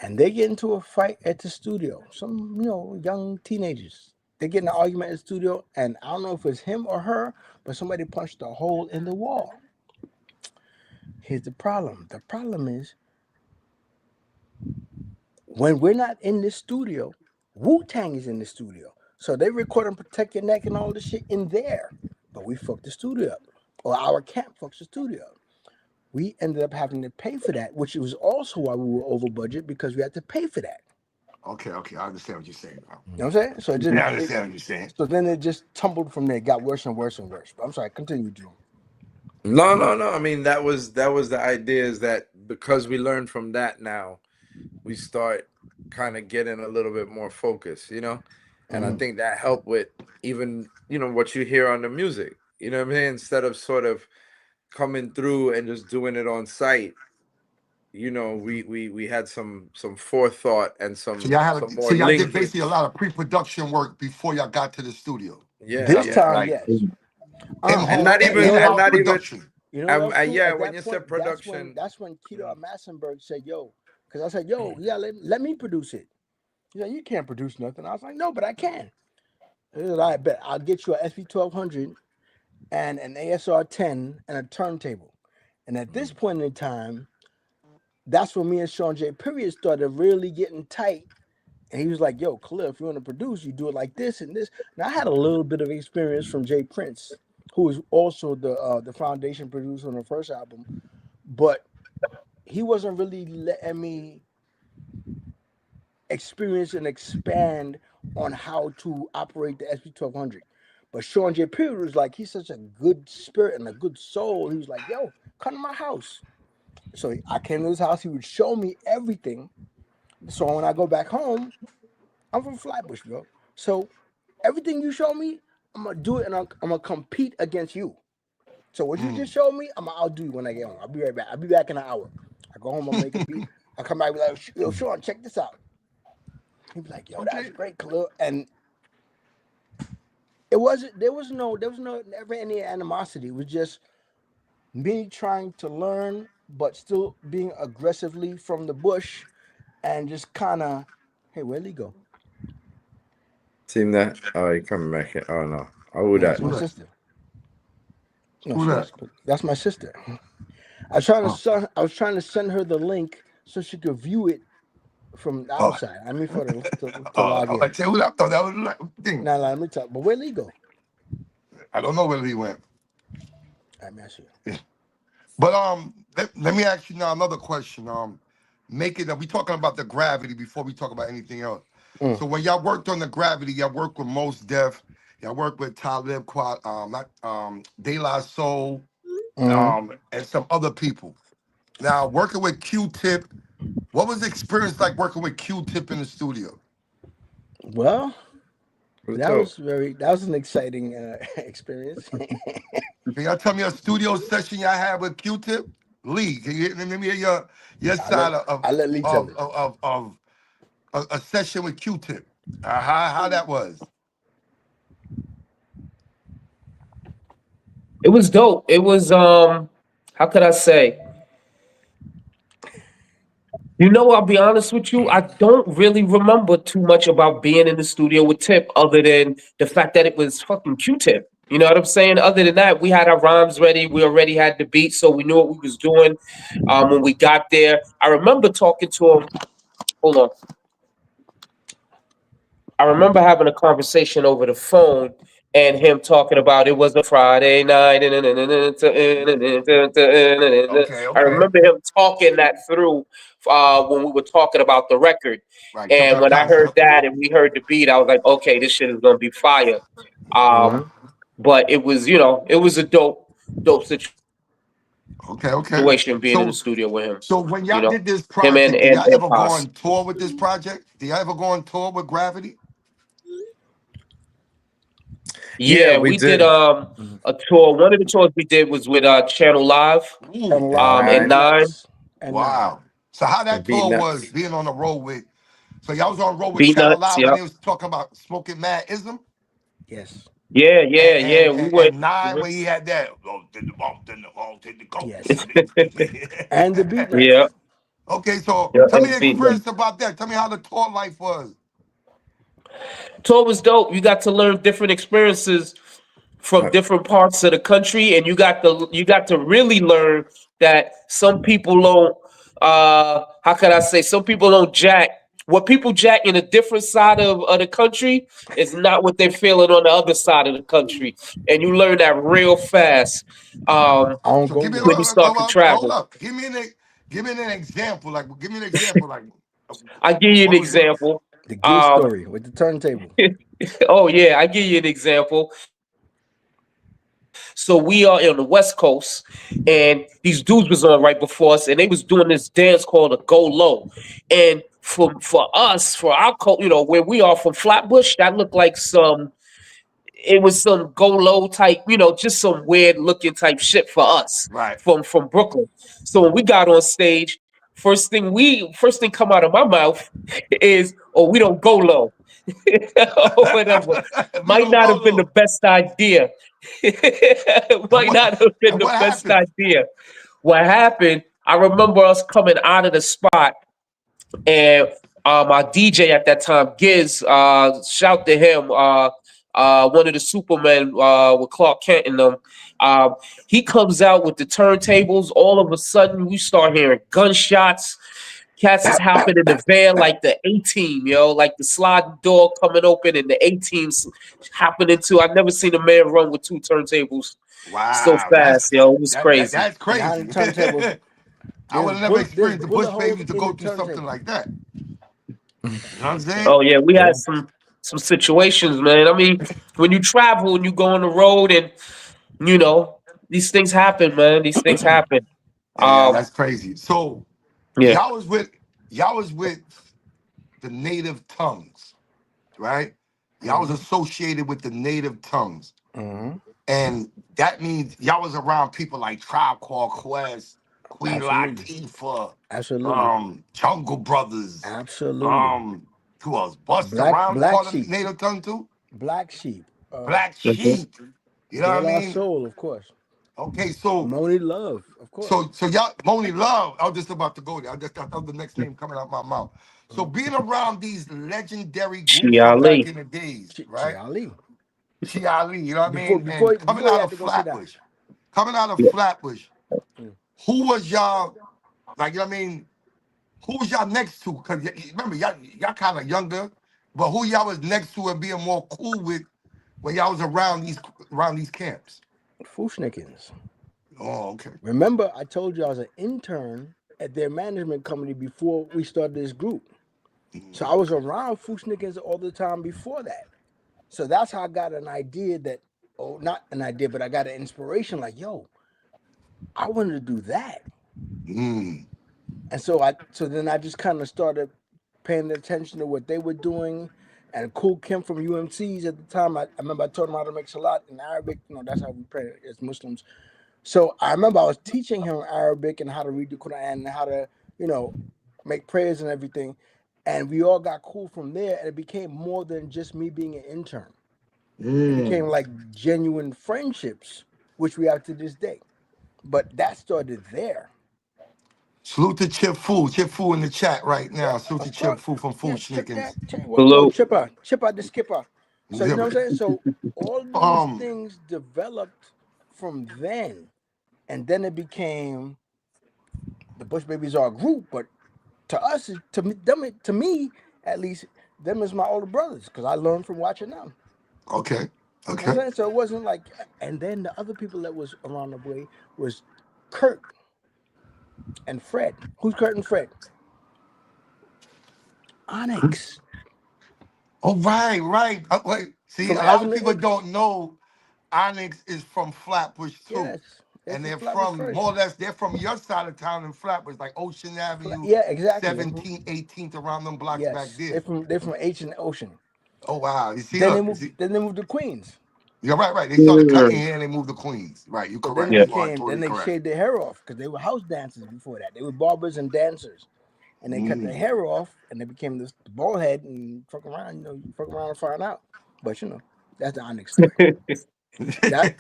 and they get into a fight at the studio. Some young teenagers. They get in an argument at the studio, and I don't know if it's him or her, but somebody punched a hole in the wall. Here's the problem. The problem is when we're not in the studio, Wu-Tang is in the studio. So they record and Protect Your Neck and all this shit in there. But we fucked the studio up. Or our camp fucks the studio up. We ended up having to pay for that, which was also why we were over budget because we had to pay for that. Okay, I understand what you're saying, bro. You know what I'm saying? So Yeah, I understand what you're saying. so then it just tumbled from there. It got worse and worse and worse. But I'm sorry, continue, Drew. No. I mean, that was the idea, is that because we learned from that, now we start kind of getting a little bit more focus, and I think that helped with even what you hear on the music. You know what I mean? Instead of sort of coming through and just doing it on site, we had some forethought and So some y'all had, more so y'all did basically a linkage. lot of pre-production work before y'all got to the studio. Yeah, This yeah. time, Like yes. And in-home, not And you even know and in-house what? not even production. You know what else too? yeah, At when that you point, said production. that's when Keto Massenberg said, "Yo," because I said, "Yo, yeah, let me produce it." He said, "You can't produce nothing." I was like, "No, but I can." He said, "I bet I'll get you a SP 1200 and an ASR 10 and a turntable." And at this point in time, that's when me and Sean J. Period started really getting tight. And he was like, "Yo, Khalil, if you want to produce, you do it like this and this." Now I had a little bit of experience from Jay Prince, who was also the foundation producer on the first album, but he wasn't really letting me experience and expand on how to operate the SP 1200. But Sean J. Period was like, he's such a good spirit and a good soul. He was like, "Yo, come to my house." So I came to his house. He would show me everything. So when I go back home, I'm from Flatbush, bro. So everything you show me, I'm gonna do it, and I'm gonna compete against you. So what you just showed me, I'm gonna outdo you when I get home. I'll be right back. I'll be back in an hour. I go home, I'll make a beat. I come back, be like, "Yo, Sean, check this out." He'd be like, "Yo, that's Okay. great, Khalil." And there was no never any animosity. It was just me trying to learn, but still being aggressively from the bush, and just kind of, hey, where'd he go? Seen that? Oh, you coming back here? Oh no. Oh, who No, it's that? my Who that? sister. No, Who that? that's my sister. Oh, I was trying to send her the link so she could view it from the oh, outside. I mean, for her to log oh. I in. tell you who that. I thought that was like thing. Now let me talk. But where Lee go? I don't know where he went. I mean, I see. But let me ask you now another question. Make it. We talking about the gravity before we talk about anything else. Mm, So when y'all worked on the gravity, y'all worked with Most Def, y'all worked with Talib Quad, not De La Soul, mm. and some other people. Now working with Q-Tip, what was the experience like working with Q-Tip in the studio? Well, Who's dope? that was an exciting experience. Can y'all tell me a studio session y'all had with Q-Tip? Lee, can you let me hear your side I let Lee tell it. of a session with Q-Tip? How that was? It was dope. It was how could I say? I'll be honest with you. I don't really remember too much about being in the studio with Tip, other than the fact that it was fucking Q-Tip. You know what I'm saying? Other than that, we had our rhymes ready. We already had the beat, so we knew what we was doing. When we got there, I remember talking to him. Hold on. I remember having a conversation over the phone and him talking about it was a Friday night. I Okay, okay. remember him talking that through when we were talking about the record. Right, took And our when I heard concept. that and we heard the beat, I was like, okay, this shit is gonna be fire. Mm-hmm. But it was, it was a dope Okay, okay. situation being in the So studio with him. so when You y'all know, did this him and project, did and, y'all and ever go Paz. on tour with this project? Did y'all ever go on tour with Gravity? Yeah, we we did did. a tour. One of the tours we did was with Channel Live Ooh, Channel that's Live, and Right. Nine. Beatnuts, and Nine. wow. So how And that beat tour was nuts. being on the road with? So y'all was on the road with Beat Channel Nuts, Live when yep. they was talking about smoking mad ism, Yes, Yeah, yeah, yeah. and We and, went. and Nine when he had that. Oh, did the bump, did the bump, did the go. yes. And the Yeah, Beatnuts. Okay, so yeah, tell me and the Beat Nuts. experience about that. Tell me how the tour life was. Tour was dope. You got to learn different experiences from different parts of the country, and you got to really learn that some people don't. How can I say? Some people don't jack. What people jack in a different side of the country is not what they're feeling on the other side of the country, and you learn that real fast I don't So go give me when there. you start to hold travel. up. Give me an example. Like give me an example. Like I give you an what was it? example. The gear Um, story with the turntable. oh yeah, I give you an example. So we are on the West Coast, and these dudes was on right before us, and they was doing this dance called a go low. And for us, for our where we are from Flatbush, that looked like some. It was some go low type, just some weird looking type shit for us Right. from Brooklyn. So when we got on stage, first thing come out of my mouth is, "Oh, we don't go low," or whatever. We Might don't not go have been the low. best idea. And Might what not have been and the what best happened? idea. What happened? I remember us coming out of the spot, and our DJ at that time, Giz, shout to him, one of the Supermen with Clark Kent in them. Um, he comes out with the turntables. All of a sudden, we start hearing gunshots. Cats is Bap, bap, hopping in the bap, van bap. like the A team, like the sliding door coming open and the A teams hopping into. I've never seen a man run with two turntables so Wow, fast, It was crazy. that's Behind crazy. the turntables, I would have never there's experienced the bullet Bush holes babies to in the go through something turntable. like that. You know what I'm saying? Oh yeah, we Yeah. had some situations, man. I mean, when you travel and you go on the road and you know these things happen, man. These things happen. Yeah, Um, that's crazy. So yeah. y'all was with y'all was with the native tongues, right? Y'all was Mm-hmm. associated with the native tongues. Mm-hmm. And that means y'all was around people like Tribe Called Quest, Queen Absolutely. Latifah, Absolutely. Jungle Brothers, Absolutely. um, who else? Busta Black Rhymes Black part of Sheep. Native Tongue too? Black Sheep. Black Mhm. Sheep. You know De what I La mean? Soul, of course. Okay, so Moni Love, of course. y'all Moni Love. I was just about to go there. I thought the next name coming out my mouth. So Mm. being around these legendary groups Chi from back Ali. in the days, Chi right? Ali. Chi Ali, you know what I Before mean? And before coming before you out had of to go sit down. Flatbush, coming out of Yeah. Flatbush, Mm. who was y'all like? You know what I mean? Who was y'all next to? Cause remember y'all kind of younger, but who y'all was next to and being more cool with when y'all was around these camps? Fushnikins. Oh, okay. Remember, I told you I was an intern at their management company before we started this group. So I was Okay. around Fushnikins all the time before that. So that's how I got an idea that, oh, not an idea, but I got an inspiration like, yo, I wanted to do that. Mm. And so then I just kind of started paying attention to what they were doing. And Cool Kim from UMC's at the time, I remember I told him how to make salat in Arabic. That's how we pray as Muslims. So I remember I was teaching him Arabic and how to read the Quran and how to, you know, make prayers and everything. And we all got cool from there. And it became more than just me being an intern. It became Mm. like genuine friendships, which we have to this day. But that started there. Salute to Chip Fu. Chip Fu in the chat right Yeah, now. Salute to of Chip course. Fu from Food Yeah, Chip that. Schnickens. Yo, Salute. Chipper the skipper. So you know what I'm saying? So all these Um, things developed from then. And then it became the Bush Babies are a group, but to us, to me, at least, them is my older brothers because I learned from watching them. okay. You know what I'm Okay. saying? So it wasn't like, and then the other people that was around the way was Kurt and Fred. Who's Kurt and Fred? Onyx Oh, right, right. Wait, see, from a lot of Asthma people Inc. don't know Onyx is from Flatbush too. Yes, they're And from they're Flatbush from first. more or less, they're from your side of town in Flatbush, like Ocean Avenue, Yeah, exactly. They're from 17th, 18th, around them blocks back yes, there. they're from H and Ocean. Oh wow. You see, look, you see, Then they moved to Queens. Yeah, right. They started cutting Mm, hair and they moved to Queens. Right, you But then correct. it yeah. You are became, then totally they correct. shaved their hair off because they were house dancers before that. They were barbers and dancers, and they cut their Mm. hair off and they became this bald head and fuck around, you fuck around and find out. But that's the Onyx story. That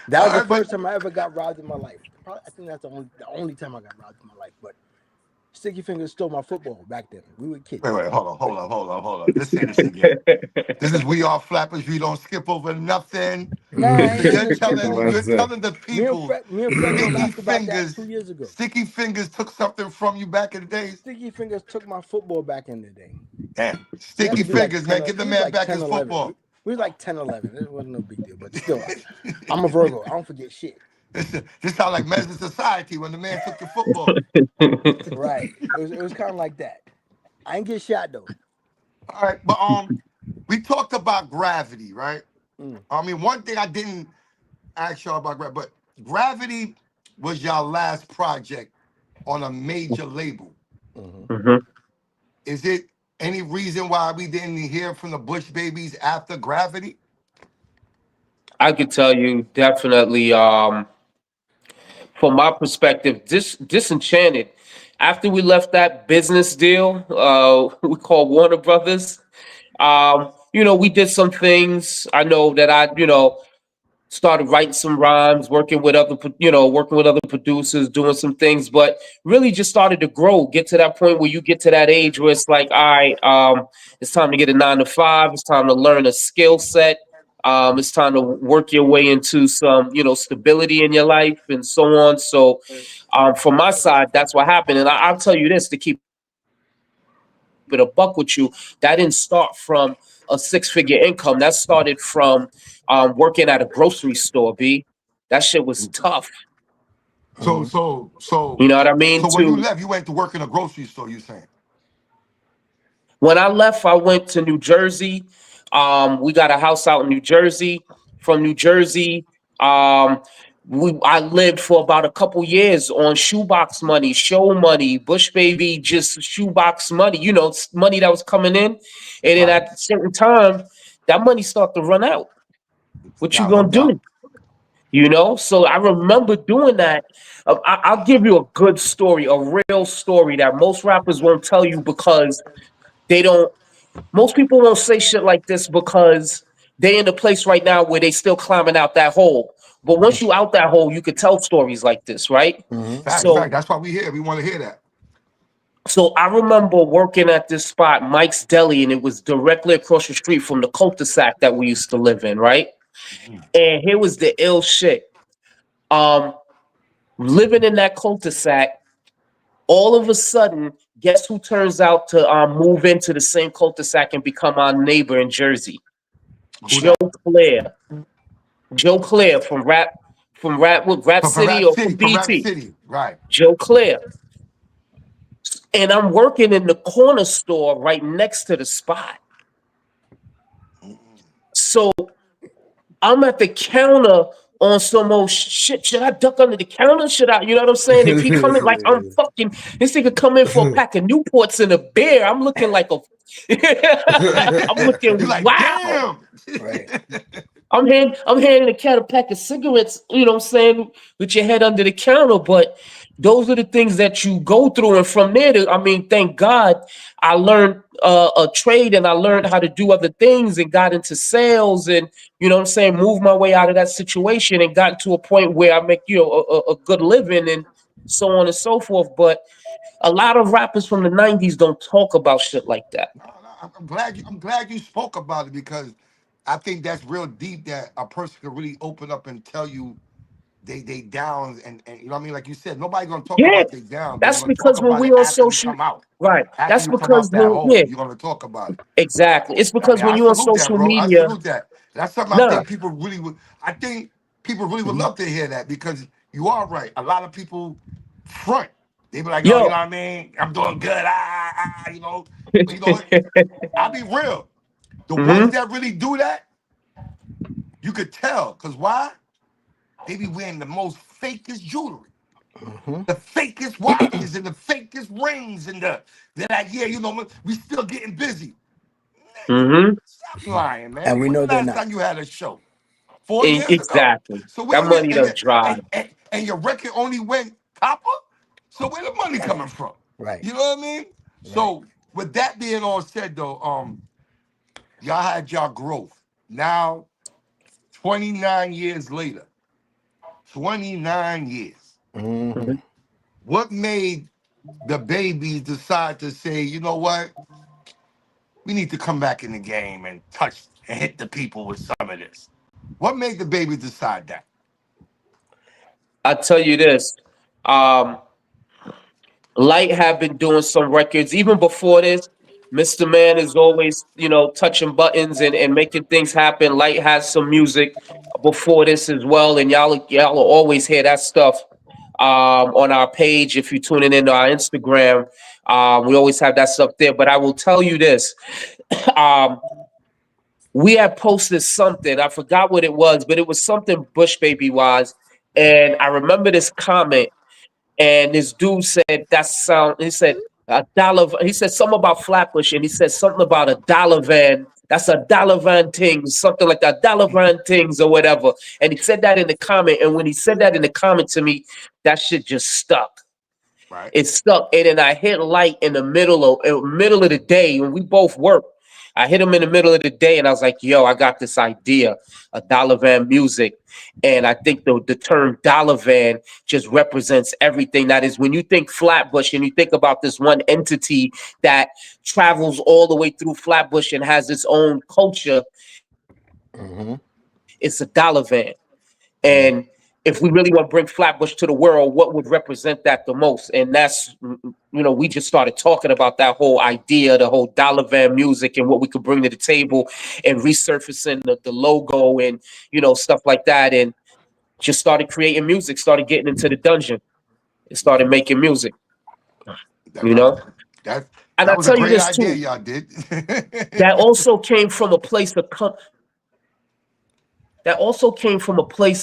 that All was the right, but first time I ever got robbed in my life. Probably, I think that's the only time I got robbed in my life. But Sticky Fingers stole my football back then. We were kids. wait, hold on. Let's say this again. This is We Are Flappers. We don't skip over nothing. Nah, I ain't You're gonna skip telling over One you're it. sec. telling the Me and people Fred gonna Sticky laugh about that Fingers, 2 years ago. Sticky Fingers took something from you back in the days. Sticky Fingers took my football back in the day. Damn. We had Sticky to be like Fingers, 10. man. Give the We was man like back 10, his 11. football. We was like 10, 11. It wasn't no big deal. But still, I'm a Virgo. I don't forget shit. This sound like Men's Society when the man took your football. Right. It was kind of like that. I ain't get shot though. All right, but we talked about Gravity, right? Mm, I mean, one thing I didn't ask y'all about Gravity, but Gravity was your last project on a major label. hmm Hmm. Is it any reason why we didn't hear from the Bush Babies after Gravity? I could tell you definitely. From my perspective, disenchanted. After we left that business deal, we call Warner Brothers. We did some things. I know that started writing some rhymes, working with other producers, doing some things, but really just started to grow, get to that point where you get to that age where it's like, all right, it's time to get a 9 to 5. It's time to learn a skill set. It's time to work your way into some, stability in your life and so on. So, from my side, that's what happened. And I'll tell you this to keep it a buck with you, that didn't start from a 6-figure income. That started from working at a grocery store, B. That shit was tough. So, hmm so, You so, know what I mean? so when you To left, you went to work in a grocery store. You saying? When I left, I went to New Jersey. We got a house out in New Jersey. From New Jersey, um, I lived for about a couple years on shoebox money, show money, Bush Baby, just shoebox money. Money that was coming in, and then Right. at a certain time, that money started to run out. What you No gonna doubt. do? So I remember doing that. I'll give you a good story, a real story that most rappers won't tell you because they don't. Most people won't say shit like this because they in the place right now where they still climbing out that hole. But once you out that hole, you could tell stories like this, right? hmm Fact. So That's why we here. We want to hear that. so I remember working at this spot, Mike's Deli, and it was directly across the street from the cul-de-sac that we used to live in, right? And here was the ill shit. Um, Living in that cul-de-sac, all of a sudden, guess who turns out to move into the same cul-de-sac and become our neighbor in Jersey? Who Joe that? Clare. Joe Clare from Rap From City Rap or City. from From Rap BT. City. Right. Joe Clare. And I'm working in the corner store right next to the spot. So I'm at the counter on some old shit. Should I duck under the counter? Should I, you know what I'm saying? If he come in like I'm fucking, this nigga come in for a pack of Newports and a beer, I'm looking like a, I'm You looking like, wow. damn. Right. I'm handing the cat a pack of cigarettes, you know what I'm saying, with your head under the counter. But those are the things that you go through. And from there, thank God I learned a trade and I learned how to do other things and got into sales and, you know what I'm saying, moved my way out of that situation and got to a point where I make, a good living and so on and so forth. But a lot of rappers from the 90s don't talk about shit like that. No, I'm glad you spoke about it because I think that's real deep that a person could really open up and tell you they downs and you know what I mean? Like you said, nobody's gonna talk Yeah, about they down, but they're that's gonna talk because when about we it on after you social, come out. right? After That's you come because out that yeah, hole, you're gonna talk about it. exactly. It's I because mean, when I you on salute that, social bro. I media, salute that. That's something I nah, think people really would. I think people really would mhm. love to hear that because you are right. A lot of people front. They be like, yo, you Yo, know what I mean? I'm doing good. But you know what? I'll be real. The ones hmm that really do that, you could tell. Cause why? They be wearing the most fakest jewelry, hmm the fakest watches, and the fakest rings, and they're like, yeah, we still getting busy. Nigga, hmm stop lying, man. And we When the know they're last not. time you had a show? 4 years ago. Exactly. So wait That a minute, money done dry. and your record only went copper. So where the money coming from? Right. You know what I mean? Right. So with that being all said, though, y'all had y'all growth. Now, 29 years later, 29 years. Mm-hmm. Mhm. What made the babies decide to say, you know what? We need to come back in the game and touch and hit the people with some of this. What made the babies decide that? I tell you this. Um, Light have been doing some records even before this. Mr. Man is always, touching buttons and making things happen. Light has some music before this as well, and y'all will always hear that stuff on our page if you're tuning into our Instagram. We always have that stuff there. But I will tell you this: um, we had posted something. I forgot what it was, but it was something Bush Baby wise, and I remember this comment and this dude said, "That sound." He said, "A dollar." He said something about Flatbush, and he said something about a dollar van. That's a dollar van things, something like that, dollar van things or whatever. And he said that in the comment. And when he said that in the comment to me, that shit just stuck. Right? It stuck, and then I hit Light in the middle of the day when we both worked. I hit him in the middle of the day, and I was like, "Yo, I got this idea, a dollar van music." And I think the term dollar van just represents everything. That is, when you think Flatbush and you think about this one entity that travels all the way through Flatbush and has its own culture, Mm-hmm. it's a dollar van. Mm-hmm. And if we really want to bring Flatbush to the world, what would represent that the most? And that's, we just started talking about that whole idea, the whole dollar van music and what we could bring to the table and resurfacing the logo and, stuff like that. And just started creating music, started getting into the dungeon and started making music, That, you that, know? that, And I that was a tell you great this idea too, y'all did. that also came from a place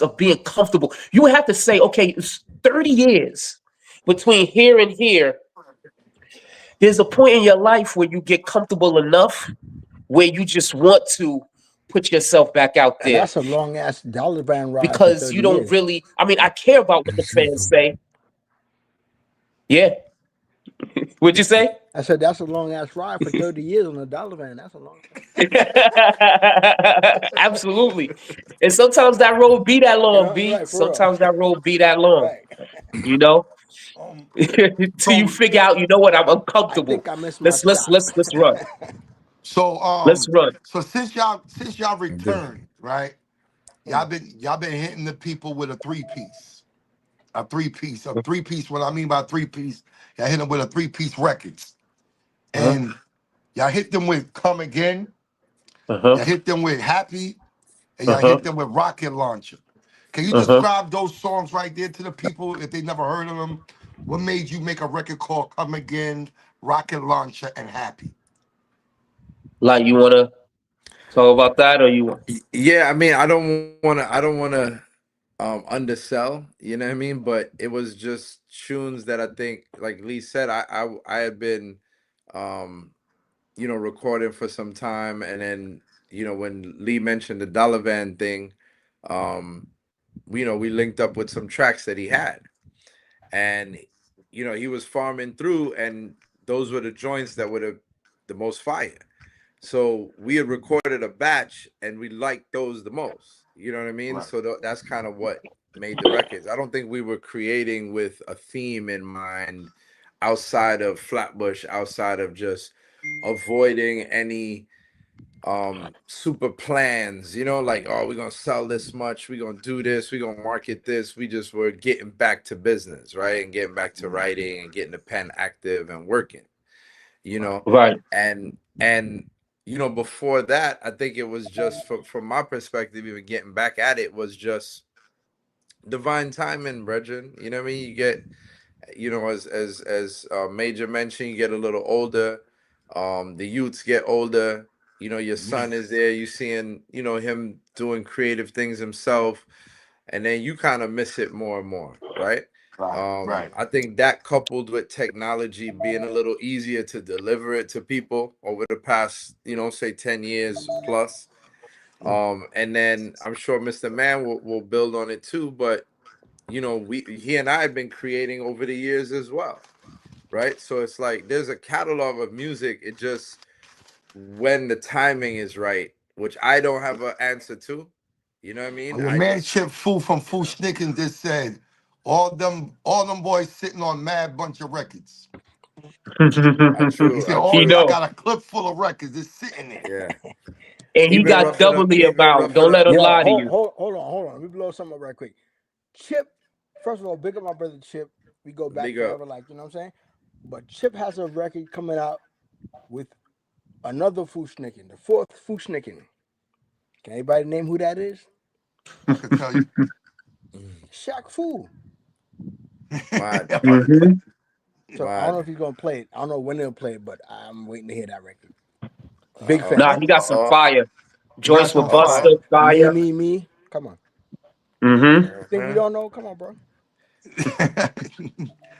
of being comfortable. You would have to say, okay, it's 30 years between here and here. There's a point in your life where you get comfortable enough where you just want to put yourself back out And there that's a long ass dollar van ride for because you 30 don't years. really, I mean, I care about what the fans say. Yeah. What'd you say? I said that's a long ass ride for 30 years on a dollar van. That's a long time. Absolutely. And sometimes that road be that You long, know, B. right, for real. Sometimes that road be that long, Right. you know? um, Till you so, figure out, you know what, I'm I uncomfortable. think I missed my Let's stop. let's let's run. so, Let's run. so since y'all The- returned, right? Y'all been hitting the people with a three-piece, a three-piece. What I mean by three-piece, y'all hit them with a three-piece records, Uh-huh. and y'all hit them with "Come Again." Uh-huh. Y'all hit them with "Happy," and y'all Uh-huh. hit them with "Rocket Launcher." Can you Uh-huh. describe those songs right there to the people if they never heard of them? What made you make a record called "Come Again," "Rocket Launcher," and "Happy"? Like, you wanna talk about that, or you want? Yeah, I mean, I don't want to undersell, you know what I mean? But it was just tunes that I think, like Lee said, I had been um recording for some time, and then when Lee mentioned the Dollar Van thing, um we linked up with some tracks that he had, and he was farming through, and those were the joints that were the most fire. So we had recorded a batch, and we liked those the most. You know what I mean? Right. So that's kind of what made the records. I don't think we were creating with a theme in mind outside of Flatbush, outside of just avoiding any super plans, like, oh, we're gonna sell this much, we're gonna do this, we're gonna market this. We just were getting back to business, right? And getting back to writing and getting the pen active and working, you Right. know Right. and before that, I think it was just from my perspective, even getting back at it was just divine timing, brethren. You know what I mean? You get, as Major mentioned, you get a little older. The youths get older. Your son is there. You seeing, him doing creative things himself, and then you kind of miss it more and more, right? Right. Right. I think that, coupled with technology being a little easier to deliver it to people over the past, say 10 years plus, And then I'm sure Mr. Man will build on it too. But you know, he and I have been creating over the years as well, right? So it's like there's a catalog of music. It just when the timing is right, which I don't have an answer to. You know what I mean? Your I man just Chip Fu from Fu Schnicken just said, all them boys sitting on mad bunch of records. He true, said, He I know, got a clip full of records just sitting there. yeah. and he got double the He been amount. roughing Don't let up. him Yo, lie to you. hold on. Let me blow something up right quick. Chip, first of all, big up my brother Chip. We go back Big up. forever, like you know what I'm saying. But Chip has a record coming out with another Fushnicken, the fourth Fushnicken. Can anybody name who that is? I can tell you. Shaq Fu. Mad. Mhm. So I Mad. don't know if he's gonna play it. I don't know when they'll play it, but I'm waiting to hear that record. Big fan. Nah, he got some fire. You got Joyce some with fire. Buster, fire. Me. Come on. Mm-hmm. You think we don't know? Come on, bro.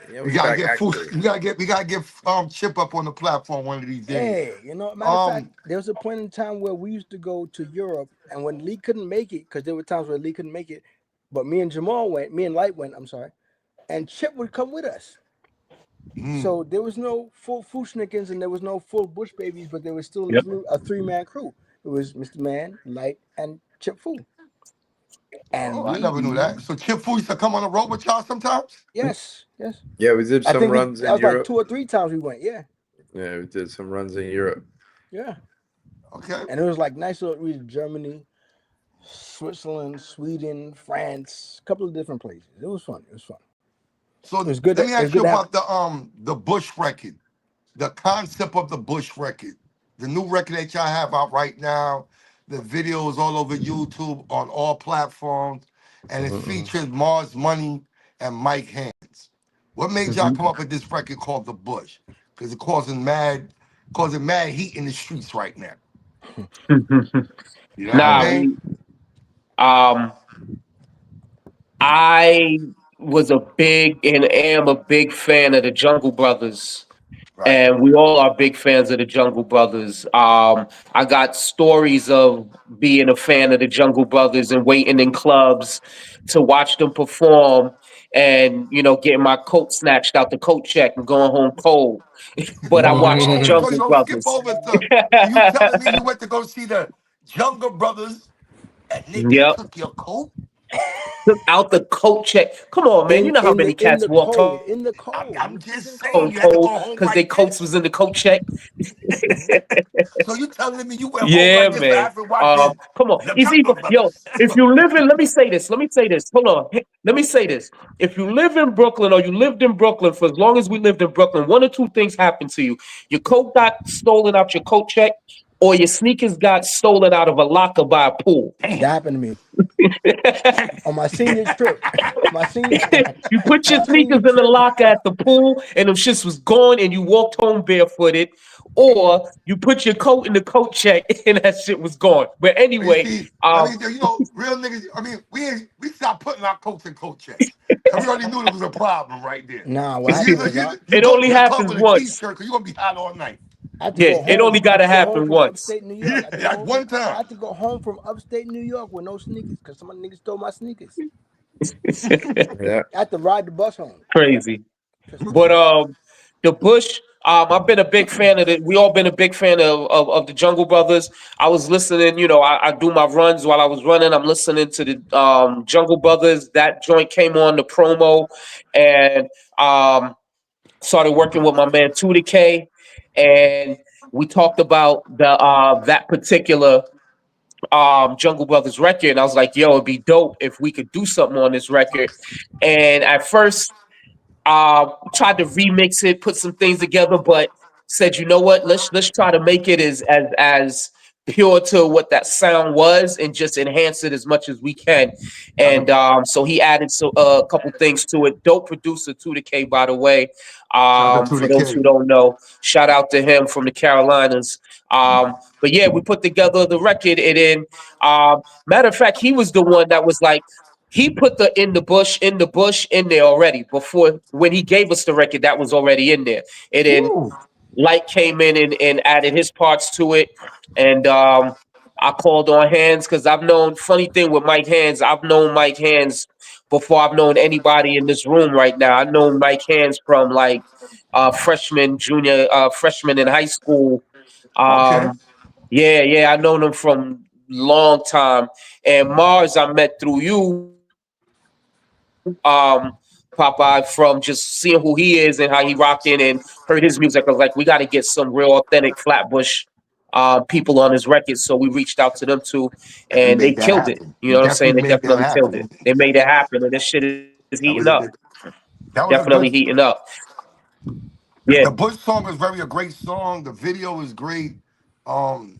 Young we gotta Shaq get Fu, actually. we gotta get Chip up on the platform one of these days. Hey, you know, matter of fact, Um, there was a point in time where we used to go to Europe, and when Lee couldn't make it, because there were times where Lee couldn't make it, but me and Light went, I'm sorry, and Chip would come with us. So there was no full Fushnikins and there was no full Bush Babies, but there was still Yep. a three-man crew. It was Mr. Man, Light, and Chip Fu. And I never knew that. So Chip Fu used to come on the road with y'all sometimes? yes. Yeah, we did I some think runs that in was like Europe. 2 or 3 times we went. Yeah. Yeah, we did some runs in Europe. Yeah. Okay. And it was like nice little we did Germany, Switzerland, Sweden, France, a couple of different places. It was fun. So It was good. let me It was ask you good to have. about the Bush record, the concept of the Bush record, the new record that y'all have out right now. The videos all over YouTube on all platforms, and it features Mars Money and Mike Hands. What made y'all come up with this record called The Bush? Because it's causing mad heat in the streets right now. You know what I Nah, mean? um, I was a big and am a big fan of the Jungle Brothers. Right. And we all are big fans of the Jungle Brothers. I got stories of being a fan of the Jungle Brothers and waiting in clubs to watch them perform, and getting my coat snatched out the coat check and going home cold. But I watched the So you Jungle don't skip Brothers. over stuff. So you telling me you went to go see the Younger Brothers and niggas Yep, took your coat? took out the coat check. Come on, man. You know how many In cats the walked home cold, in the I'm, cold. I'm It was just freezing saying cold. you had to cold go home because their like this. coats was in the coat check. So you telling me you went home Yeah, like this man. after watching Come on. the It's Younger either yo. Brothers? If you live in, let me say this. Let me say this. Hold on. Let me say this. If you live in Brooklyn or you lived in Brooklyn for as long as we lived in Brooklyn, one or two things happened to you. Your coat got stolen out your coat check, or your sneakers got stolen out of a locker by a pool. That happened to me on my senior trip. my senior You put my your senior sneakers in the trip. locker at the pool, and them shits was gone, and you walked home barefooted. Or you put your coat in the coat check, and that shit was gone. But You anyway, see, real niggas. I mean, we stopped putting our coats in coat checks because we already knew there was a problem right there. Nah, what So you happened you, was you, you it go only to the club happens with a once. t-shirt because you gonna be hot all night. I had to Yeah, go it only home. I got had to to go home happen from once. upstate New York. Yeah, I had to go that's home from one time. I had to go home from upstate New York with no sneakers because some niggas stole my sneakers. Yeah. I had to ride the bus home. Yep. Crazy. Pissed me But off. the Bush, I've been a big fan of it. We all been a big fan of the Jungle Brothers. I was listening, I do my runs while I was running. I'm listening to the Jungle Brothers. That joint came on the promo, and started working with my man 2 and we talked about that particular Jungle Brothers record. And I was like, yo, it'd be dope if we could do something on this record. And at first, tried to remix it, put some things together, but said, you know what? Let's try to make it as pure to what that sound was, and just enhance it as much as we can. And so he added a couple things to it. Dope producer 2 by the way. Shout out to For the those who K. don't know, shout out to him from the Carolinas. But yeah, we put together the record, and then matter of fact, he was the one that was like, he put the in the bush in there already before, when he gave us the record, that was already in there. And then Woo. Light came in and added his parts to it. And I called on HANDZ because I've known. Funny thing with Mike HANDZ, I've known Mike HANDZ before I've known anybody in this room right now. I've known Mike HANDZ from like freshman in high school. Okay. Yeah, I known him from long time. And Mars, I met through you, Popeye, from just seeing who he is and how he rocked in and heard his music. I was like, we got to get some real authentic Flatbush people on his records. So we reached out to them too, And we and they made that killed it. happen. You know We what I'm saying? definitely They made that definitely killed it. happen. They made it happen, and this shit is heating That up. was a good. That was a Definitely good. heating up. Yeah. The Bush song is very a great song. The video is great. Um,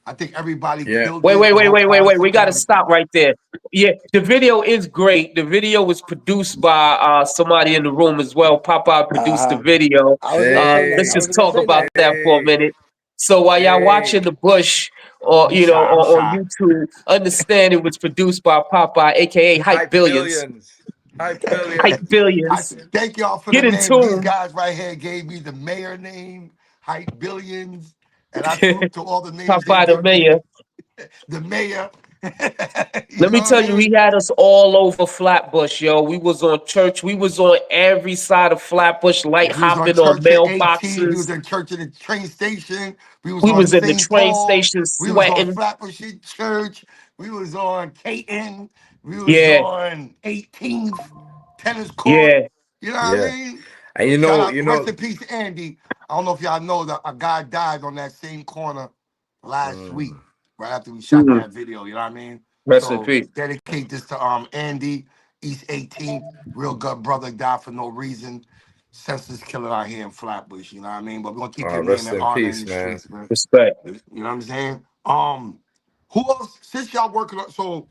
I think everybody Yeah. killed Wait, it. wait, The wait, whole wait, wait, wait. We concept got and to everything. stop right there. Yeah, the video is great. The video was produced by somebody in the room as well. Papa produced the Uh-huh. video. I was gonna say that. Let's I was Hey, just gonna talk say about that. that for a hey, minute. So while y'all watching hey. the Bush, or I'm shy. I'm on shy. YouTube, understand it was produced by Papa, aka Hype Hype Billions. billions. Hype Hype billions. I Billions. thank y'all for the Get in name. These tune. guys right here gave me the mayor name, Hype Billions, and I salute to all the names they Papa the give me. mayor. The mayor. You Let know me what I tell you, mean? he had us all over Flatbush, yo. We was on church. We was on every side of Flatbush, light We was on hopping on church at 18. We was mailboxes. in church at the train station. We was We on was in the St. train Paul. station We was on sweating. Flatbush Church. We was on Caton. We was Yeah, on 18th tennis court. yeah. You know what I Yeah. mean? And Shout out, rest in peace, Andy. I don't know if y'all know that a guy died on that same corner last week, mm, right after we shot Mm, that video. You know what I mean? rest in So peace. dedicate this to Andy, East 18th, real good brother, died for no reason. Senseless killer out here in Flatbush. You know what I mean? But we're gonna keep your name rest and in honor in peace, the man. streets, man. Respect. You know what I'm saying? Who else? Since y'all working on, so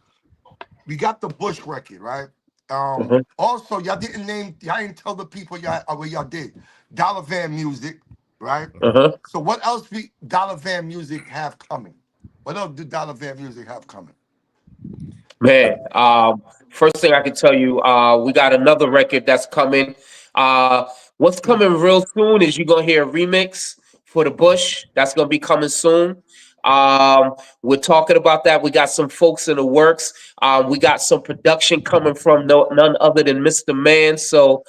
we got the Bush record, right? Uh-huh, Also, y'all didn't tell the people y'all what y'all did. Dollar Van Music, right? uh-huh. So what else we Dollar Van Music have coming? What else do Dollar Van Music have coming? Man, first thing I can tell you, we got another record that's coming. Uh, what's coming real soon is you're gonna hear a remix for the Bush. That's gonna be coming soon. We're talking about that. We got some folks in the works. We got some production coming from none other than Mr. Man. So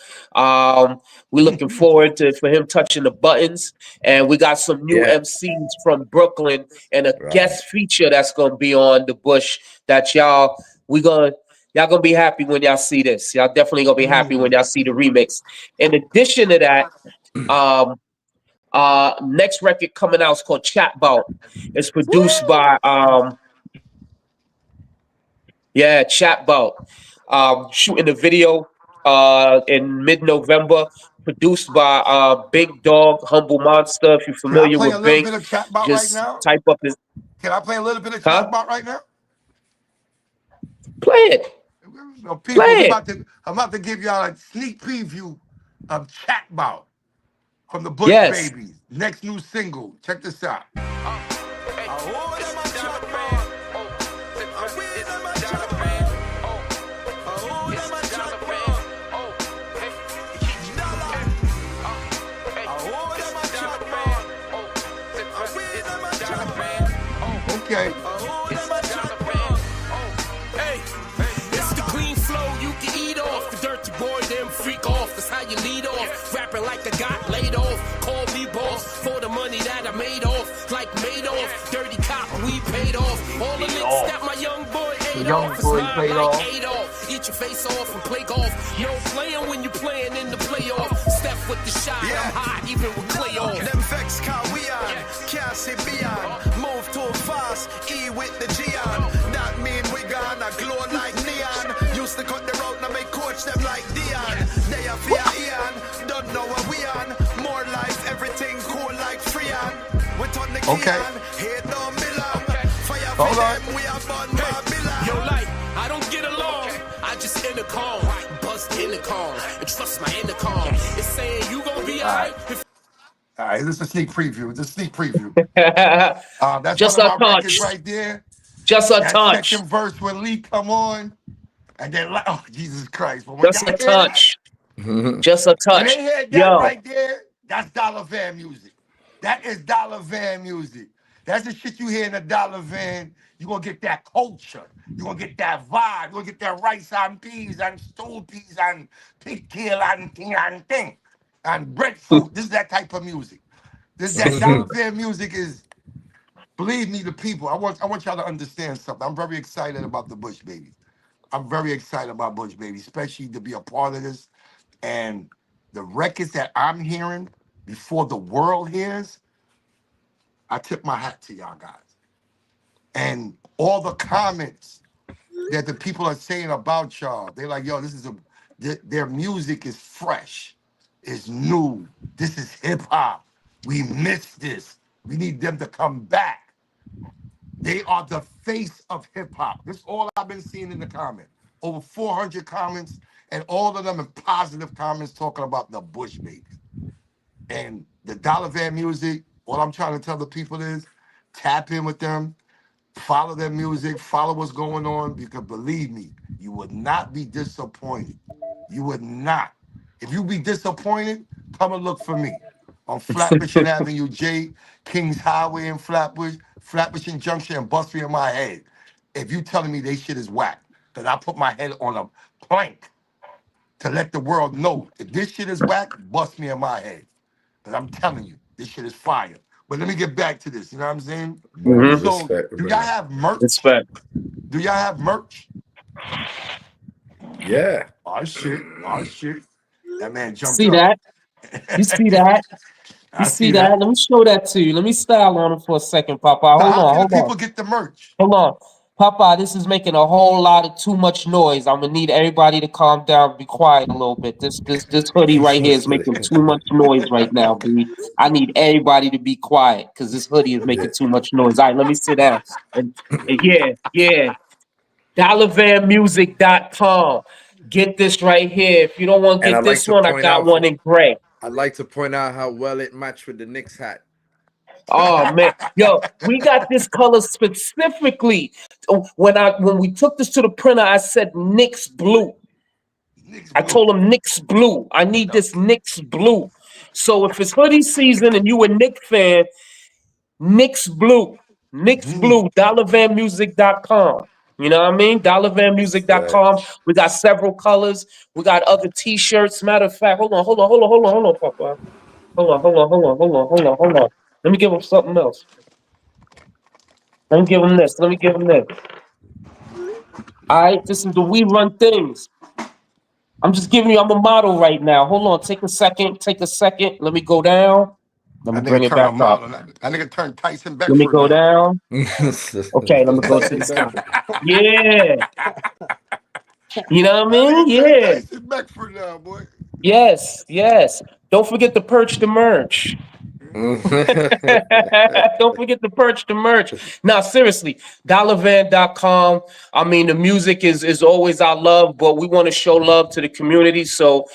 we're looking forward to for him touching the buttons. And we got some new Yeah. MCs from Brooklyn and a Right. guest feature that's gonna be on the Bush that y'all gonna be happy when y'all see this. Y'all definitely gonna be happy when Mm. y'all see the remix. In addition to that, um, next record coming out is called Chatbout. It's produced Woo! by yeah, Chatbout. Shooting the video in mid-November. Produced by Big Dog, Humble Monster. If you're Can I familiar play a with little Big, bit of chat bot right just now? type up his Can I play a little bit of huh? chat bot right now? Play it. Well, people, Play it. I'm about to give y'all a sneak preview of Chatbot from the Bush Yes. Babies. Next new single. Check this out. Okay. It's the clean flow you can eat off. The dirty boy, them freak off. That's how you lead off. Rapping like I got laid off. Call me boss for the money that I made off. Like made off. Dirty cop, we paid off. All the licks that my young boy ate off. It's mine like Adolf. Eat your face off and play golf. No playing when you playing in the playoff. Step with the shot, I'm hot even with clay off. Them vex car we on, can't see beyond. Move too fast, E with the G on. That mean we gonna glow like neon. Used to cut the route, now make coach them like Dion. They are fear Ian, don't know what we on. More life, everything cool like Freon. We turn the key Okay. on, here don't belong. Fire Hold for on. them, we are born Babylon. Yo, like, I don't get along. I just intercom, bust intercom, and trust my intercom. It's saying you gon' be alright. All right, this is a sneak preview. It's a sneak preview. That's one Just of a my records touch. right there. Just a That touch. second verse when Lee come on, and then oh Jesus Christ! But when Just y'all a hear that, touch. Just a when they touch. hear that Yo, right there, that's Dollar Van music. That is Dollar Van music. That's the shit you hear in the dollar van. You're gonna get that culture. You're gonna get that vibe. You're gonna get that rice and peas and stewed peas and pig kill and thing and breadfruit. This is that type of music. This that dollar van music is, believe me, the people. I want y'all to understand something. I'm very excited about the Bush Babies. I'm very excited about Bush Babies, especially to be a part of this. And the records that I'm hearing before the world hears, I tip my hat to y'all guys. And all the comments that the people are saying about y'all, they're like, yo, this is their music is fresh, it's new. This is hip hop. We miss this. We need them to come back. They are the face of hip hop. This is all I've been seeing in the comments. Over 400 comments, and all of them in positive comments talking about the Bush Babies. And the Dollar Van music, all I'm trying to tell the people is tap in with them, follow their music, follow what's going on, because believe me, you would not be disappointed. You would not. If you be disappointed, come and look for me on Flatbush and Avenue J, Kings Highway in Flatbush, Flatbush and Junction, and bust me in my head. If you telling me they shit is whack, because I put my head on a plank to let the world know if this shit is whack, bust me in my head. Because I'm telling you, this shit is fire. But let me get back to this. You know what I'm saying? Man, So, respect, do y'all man. have merch? Respect. Do y'all have merch? Yeah. Oh shit! Oh shit! That man jumped See up. that? You see that? You I see see that? that. Let me show that to you. Let me style on it for a second, Papa. So Hold how on, can the hold on, people get the merch? hold on. Papa, this is making a whole lot of too much noise. I'm gonna need everybody to calm down, be quiet a little bit. This hoodie right here is making too much noise right now, B. I need everybody to be quiet because this hoodie is making too much noise. All right, let me sit down. And yeah. DollarVanMusic.com. Get this right here. If you don't want to And get this one, I got one in gray. I'd like to point out how well it matched with the Knicks hat. Oh man, yo, we got this color specifically. When we took this to the printer, I said Knicks blue. Nick's I blue. told him Knicks blue. I need this Knicks blue. So if it's hoodie season and you a Knicks fan, Knicks blue. Knicks blue. DollarVanMusic.com. You know what I mean? Respect. DollarVanMusic.com. We got several colors. We got other t-shirts. Matter of fact, hold on, Papa. Hold on. Let me give him something else. Let me give him this. Let me give him this. All right, this is the We Run Things. I'm just giving you, I'm a model right now. Hold on, take a second. Let me go down. Let me That bring nigga it turned a back up. model. That nigga turned Tyson Let me Beckford go now. down. Okay, let me go to the Tyson side. Beckford. Yeah. You know what I That mean? nigga turned Yeah. Tyson Beckford now, boy. Yes. Don't forget to purge the merch. Don't forget to purchase the merch. Now, seriously, dollarvan.com. I mean, the music is always our love, but we want to show love to the community. So,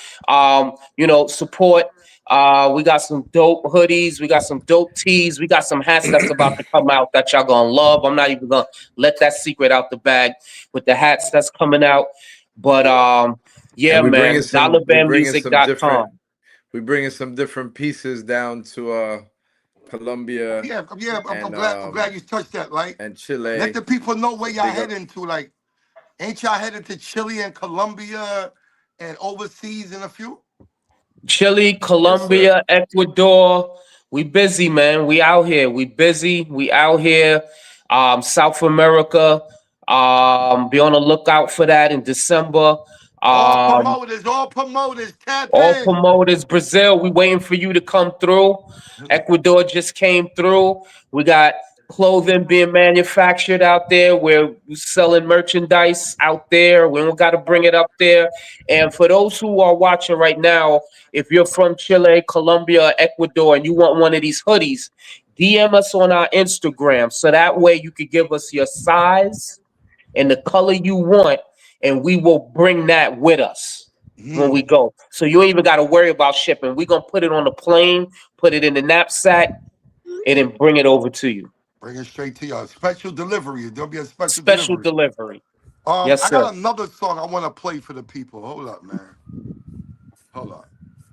support. We got some dope hoodies. We got some dope tees. We got some hats that's about to come out that y'all gonna love. I'm not even gonna let that secret out the bag with the hats that's coming out. But yeah, And man, dollarvanmusic.com. we bringing some different pieces down to Colombia Yeah. I'm and glad. I'm glad you touched that. Like, let Chile. the people know where So y'all big up. heading to. Like, ain't y'all headed to Chile and Colombia and overseas in a few? Chile, Yes, sir. Colombia, Ecuador. We busy, man. We out here. We busy. We out here. South America. Be on the lookout for that in December. All Um, promoters. All promoters. Tap all in. promoters, Brazil, we waiting for you to come through. Ecuador just came through. We got clothing being manufactured out there. We're selling merchandise out there. We don't got to bring it up there. And for those who are watching right now, if you're from Chile, Colombia, or Ecuador, and you want one of these hoodies, DM us on our Instagram. So that way you could give us your size and the color you want, and we will bring that with us when we go. So you ain't even got to worry about shipping. We're going to put it on the plane, put it in the knapsack, and then bring it over to you. Bring it straight to y'all. Special delivery. There'll be a special Special delivery. delivery. Yes, I sir. got another song I want to play for the people. Hold up, man. Hold up.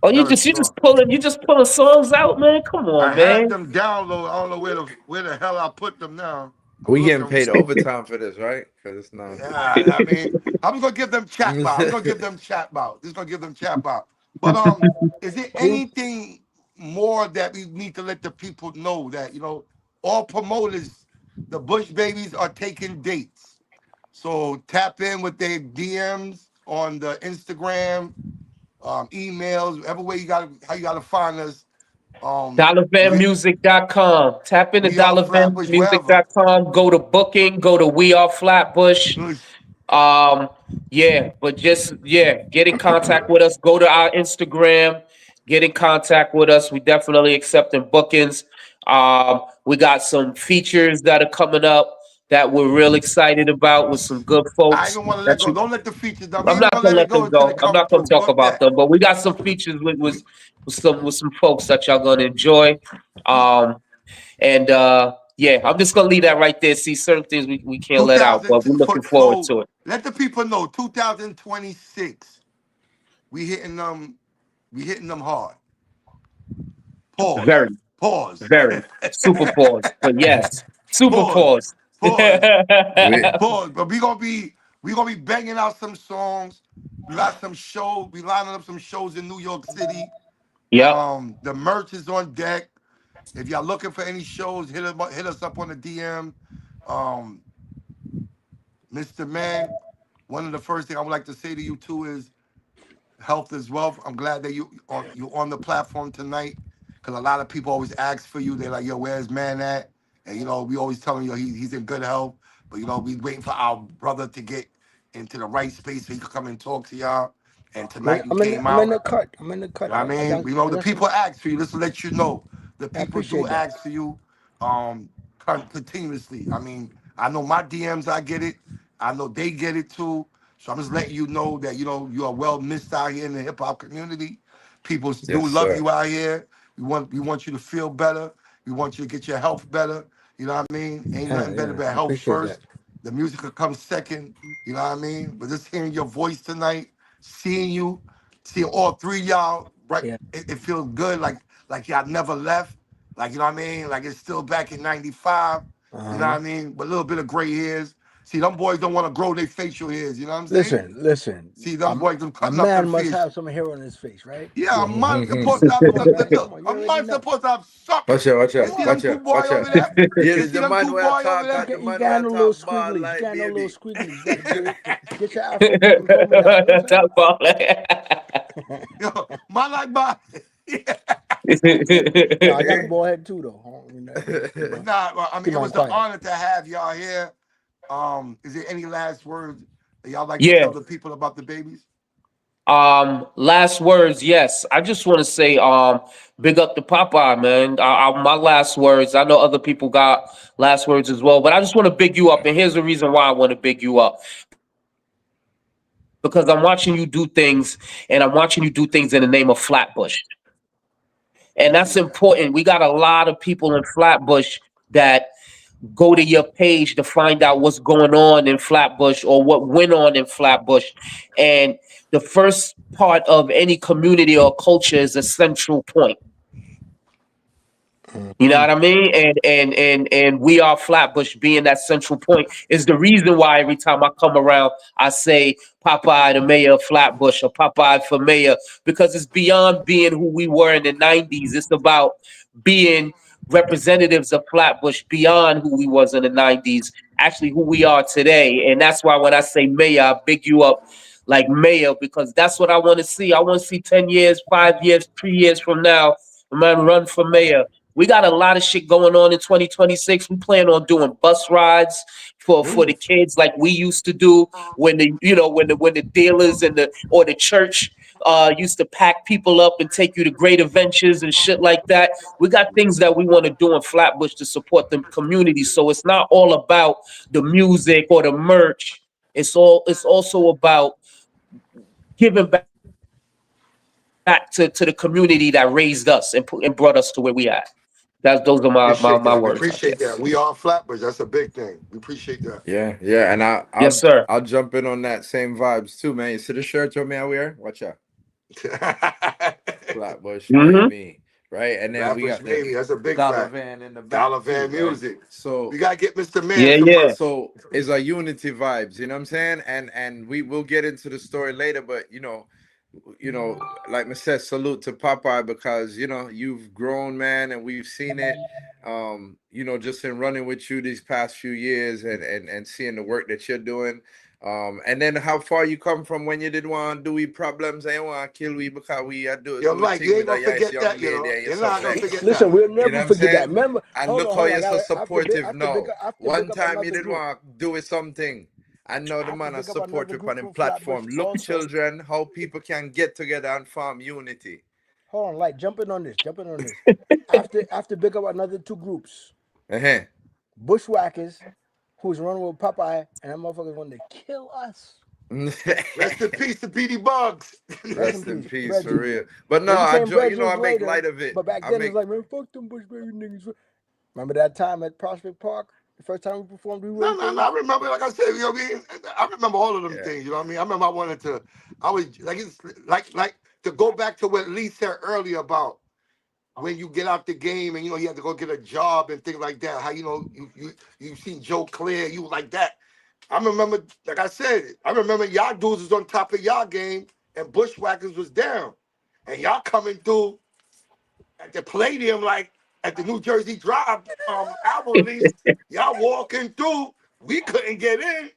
Oh, you Very just strong. you just pulling songs out, man. Come I on, had man. them download. I don't know where the hell I put them now. I'm We getting looking. paid overtime for this, right? Because no. Yeah, I mean, I'm gonna give them chat about. I'm gonna give them chat about. Just gonna give them chat about. But is there anything more that we need to let the people know that all promoters, the Bush babies are taking dates. So tap in with their DMs on the Instagram, emails, whatever way how you gotta find us. We DollarVanMusic.com. Tap into we are Flatbush wherever. DollarVanMusic.com. Go to booking. Go to We Are Flatbush. Push. Yeah, but just get in contact with us. Go to our Instagram. Get in contact with us. We definitely accepting bookings. We got some features that are coming up that we're real excited about with some good I folks. even want to let That go. you, Don't let the features down. We I'm even not gonna gonna let it let go them until go. it I'm come not gonna through. talk Fuck about that. them, but we got some features with some folks that y'all gonna enjoy. Um, and yeah, I'm just gonna leave that right there. See, certain things we can't let out, but we're looking forward So to it. let the people know 2026. We hitting them. We hitting them hard. Pause. Very, Pause. very super pause, but yes, super Pause. pause. Pause. we Pause. But we gonna be banging out some songs. We got some shows. We lining up some shows in New York City. Yep. The merch is on deck. If y'all looking for any shows, hit us up on the DM. Um, Mr. Man, one of the first things I would like to say to you too is health is wealth. I'm glad that you on the platform tonight because a lot of people always ask for you. They're like, "Yo, where's man at?" And we always tell him, he's in good health. But we waiting for our brother to get into the right space so he could come and talk to y'all. And tonight you came I'm in out. the cut. I'm in the cut. I mean, the people ask for you. Let's let you know. The I people do appreciate that. ask for you continuously. I mean, I know my DMs, I get it. I know they get it too. So I'm just letting you know that, you are well missed out here in the hip hop community. People do yes, love sir. you out here. We want you to feel better. We want you to get your health better. You know what I mean? Ain't Yeah, nothing better yeah. than I health appreciate that. first. The music will come second. You know what I mean? But just hearing your voice tonight, seeing you, seeing all three of y'all, right? Yeah. It feels good, like y'all never left. Like, you know what I mean? Like it's still back in '95. You know what Uh-huh. I mean? But a little bit of gray hairs. See, them boys don't want to grow their facial hairs. You know what I'm saying? Listen. See, them boys, them A cutting up them man must fish. have some hair on his face, right? Yeah, a man's supposed to have Come on, something. man. Look, Come on. You a already man's know. supposed to have something. Watch out, watch You out, Come see on. them watch two out, boy watch over out. there? Yeah, You the see them man two where I boy over talk, there? the You man where I got no little talk ball squigglies. You like got no little baby. squigglies. You got to get your Afro people coming out. You know what Talk about I'm Yo, my like my. Yeah. No, I got a Eh? bald head too, though. But nah, well, I mean, Keep it mine was an quiet. honor to have y'all here. Is there any last words that y'all like to Yeah. tell the people about the babies? Last words, yes. I just want to say, big up to Popeye, man. My last words. I know other people got last words as well, but I just want to big you up. And here's the reason why I want to big you up. Because I'm watching you do things, and I'm watching you do things in the name of Flatbush. And that's Appreciate that. important. We got a lot of people in Flatbush that go to your page to find out what's going on in Flatbush or what went on in Flatbush. And the first part of any community or culture is a central point. You know Mhm. what I mean? And we are Flatbush being that central point is the reason why every time I come around, I say Popeye the mayor of Flatbush or Popeye for mayor, because it's beyond being who we were in the 90s. It's about being representatives of Flatbush beyond who we was in the 90s, actually who we are today. And that's why when I say mayor, I big you up like mayor, because that's what I want to see. I want to see 10 years, 5 years, 3 years from now, a man run for mayor. We got a lot of shit going on in 2026. We plan on doing bus rides for the Ooh. kids like we used to do when the dealers and the church used to pack people up and take you to great adventures and shit like that. We got things that we want to do in Flatbush to support the community. So it's not all about the music or the merch. It's also about giving back to the community that raised us and brought us to where we at. Those are Appreciate my that. We words right there. appreciate that. We are Flatbush. That's a big thing. We appreciate that. Yeah, yeah, and Yes, sir. I'll jump in on that same vibes too, man. You see the shirt you me I wear? Watch out. Flatbush, Mm-hmm. Miami, right? And then we Flatbush, got the baby. That's a big Dollar fact. Van in the back Dollar too, Van right? music. So We gotta get Mr. Man Yeah, some yeah. merch. so it's a unity vibes, you know what I'm saying? And we will get into the story later, but like I said, salute to Popeye because you've grown, man, and we've seen it. Just in running with you these past few years and seeing the work that you're doing. And then how far you come from when you did want do we problems and want to kill we because we are do Yo, do a Mike, thing you ain't with a gonna nice forget young that, lady and You're stuff not gonna like forget Listen, that. we'll you know never what I'm forget that. saying? Remember, And hold look on, how hold on. you're so I have to big, supportive now. I have to One big up time you another did group. want to do it something. I know I the have to man I big up support another you group on him from Flatbush platform. Look, also. children, how people can get together and form unity. Hold on, like jumping on this. After big up another two groups. Uh-huh. Bushwhackers, who's running with Popeye, and that motherfuckers wanted to kill us. Rest in peace to Petey Bugs. Rest in Rest in peace, peace, for Brethren. real. But no, They I became I brethren make later, light of it. but back I then it was make like, man, fuck them Bush baby niggas. Remember that time at Prospect Park? The first time we performed, we No, run no, no. things? I remember, like I said, you know what I mean? I remember all of them yeah. things, you know what I mean? I remember I was like, it's like to go back to what Lee said earlier about when you get out the game and, you have to go get a job and things like that. How, you seen Joe Clare, you was like that. I remember, like I said, I remember y'all dudes was on top of y'all game and Bushwhackers was down. And y'all coming through at the Palladium, like at the New Jersey Drive album release, y'all walking through, we couldn't get in.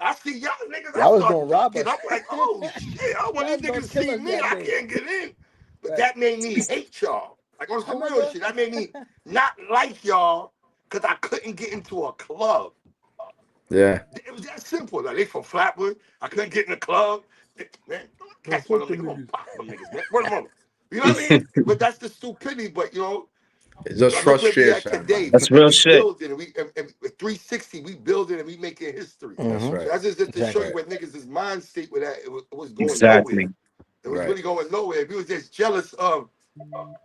I see y'all niggas, I Y'all was start gonna rob ducking. us. I'm like, oh shit, I want Y'all these was gonna niggas kill see us me, that I day. can't get in. But Right. that made me hate y'all. Like on I some real remember. shit. That made me not like y'all because I couldn't get into a club. Yeah. It was that simple. Like they from Flatbush. I couldn't get in the club. Man, don't Man, catch one fuck of them them niggas. I'm gonna niggas. pop them niggas, man. Wait a moment. You know what I mean? But that's the stupidity. But It's just but look where we at frustration, today, man. That's and real we shit. building, and with 360, we building and we making history. That's Mm-hmm. right. So that's just to show Exactly. you what niggas' mind state with that. It was going nowhere. Exactly. It was Right. really going nowhere. We was just jealous of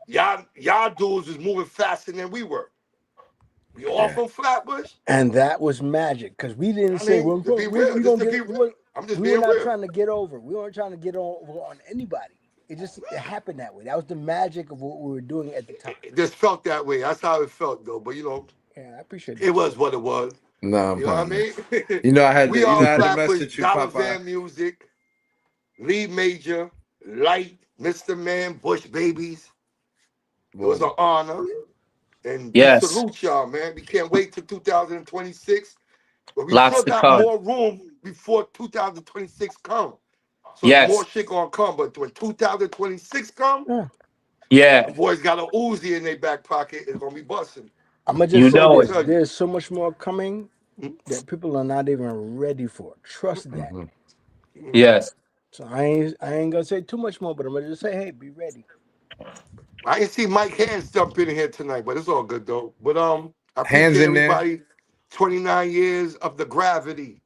y'all dudes was moving faster than we were. We all Yeah. from Flatbush. And that was magic because we didn't I say mean, to be real, we just gonna to get be it. real. I'm just We were being not real. trying to get over. We weren't trying to get over on anybody. It happened that way. That was the magic of what we were doing at the time. It just felt that way. That's how it felt, though. But Yeah, I appreciate it that. was what it was. No, You know what I man. mean? We I all had to mess Flatbush, with you, Dollar Papa. Van Music, Lee Major, Light, Mr. Man, Bush Babies. It was Boom. an honor. And we Yes. salute y'all, man. We can't wait till 2026. But we Lots still to got come. more room before 2026 come. So it's more Yes. shit gonna come. But when 2026 come, Yeah. Yeah. the boys got a Uzi in their back pocket. It's gonna be busting. I'm gonna You just That's say all I know can it. this: tell you. there's so much more coming that people are not even ready for. Trust that. Mm-hmm. Yes. So I ain't gonna say too much more, but I'm gonna just say, hey, be ready. I didn't see Mike Hands jump in here tonight, but it's all good though. But I Hands appreciate in there. everybody. 29 years of the gravity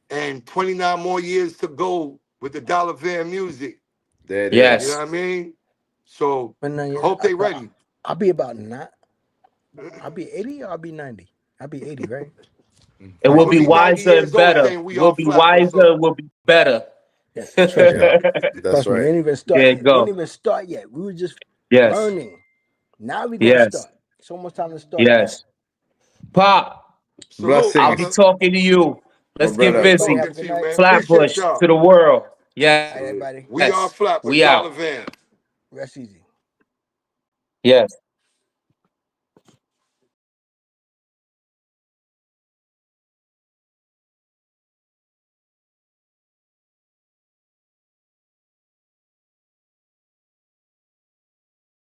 and 29 more years to go with the Dollar Van Music. There it You know is. Yes. what I mean? So But no, yeah, hope they ready. I'll be about not. I'll be 80 or I'll be 90. I'll be 80, right? It You're will gonna be be 90 wiser years and old better. saying we We'll all be Flatbush. wiser. So We'll be better. Yeah, trust me. Yeah. That's Trust me. We right. ain't even start There you yet. We ain't go. even start yet. We were just Yes. learning. Now we're gonna Yes. start. It's almost time to start now. Yes. Pop, salute, I'll be brother. Blessings, talking to you. my Let's get brother. Everybody busy. have a Talking good to you, night. man. Appreciate Flatbush y'all. to the world. Yes. All right, everybody. We are Flatbush, We Dollar out. Van. Rest easy. Yes.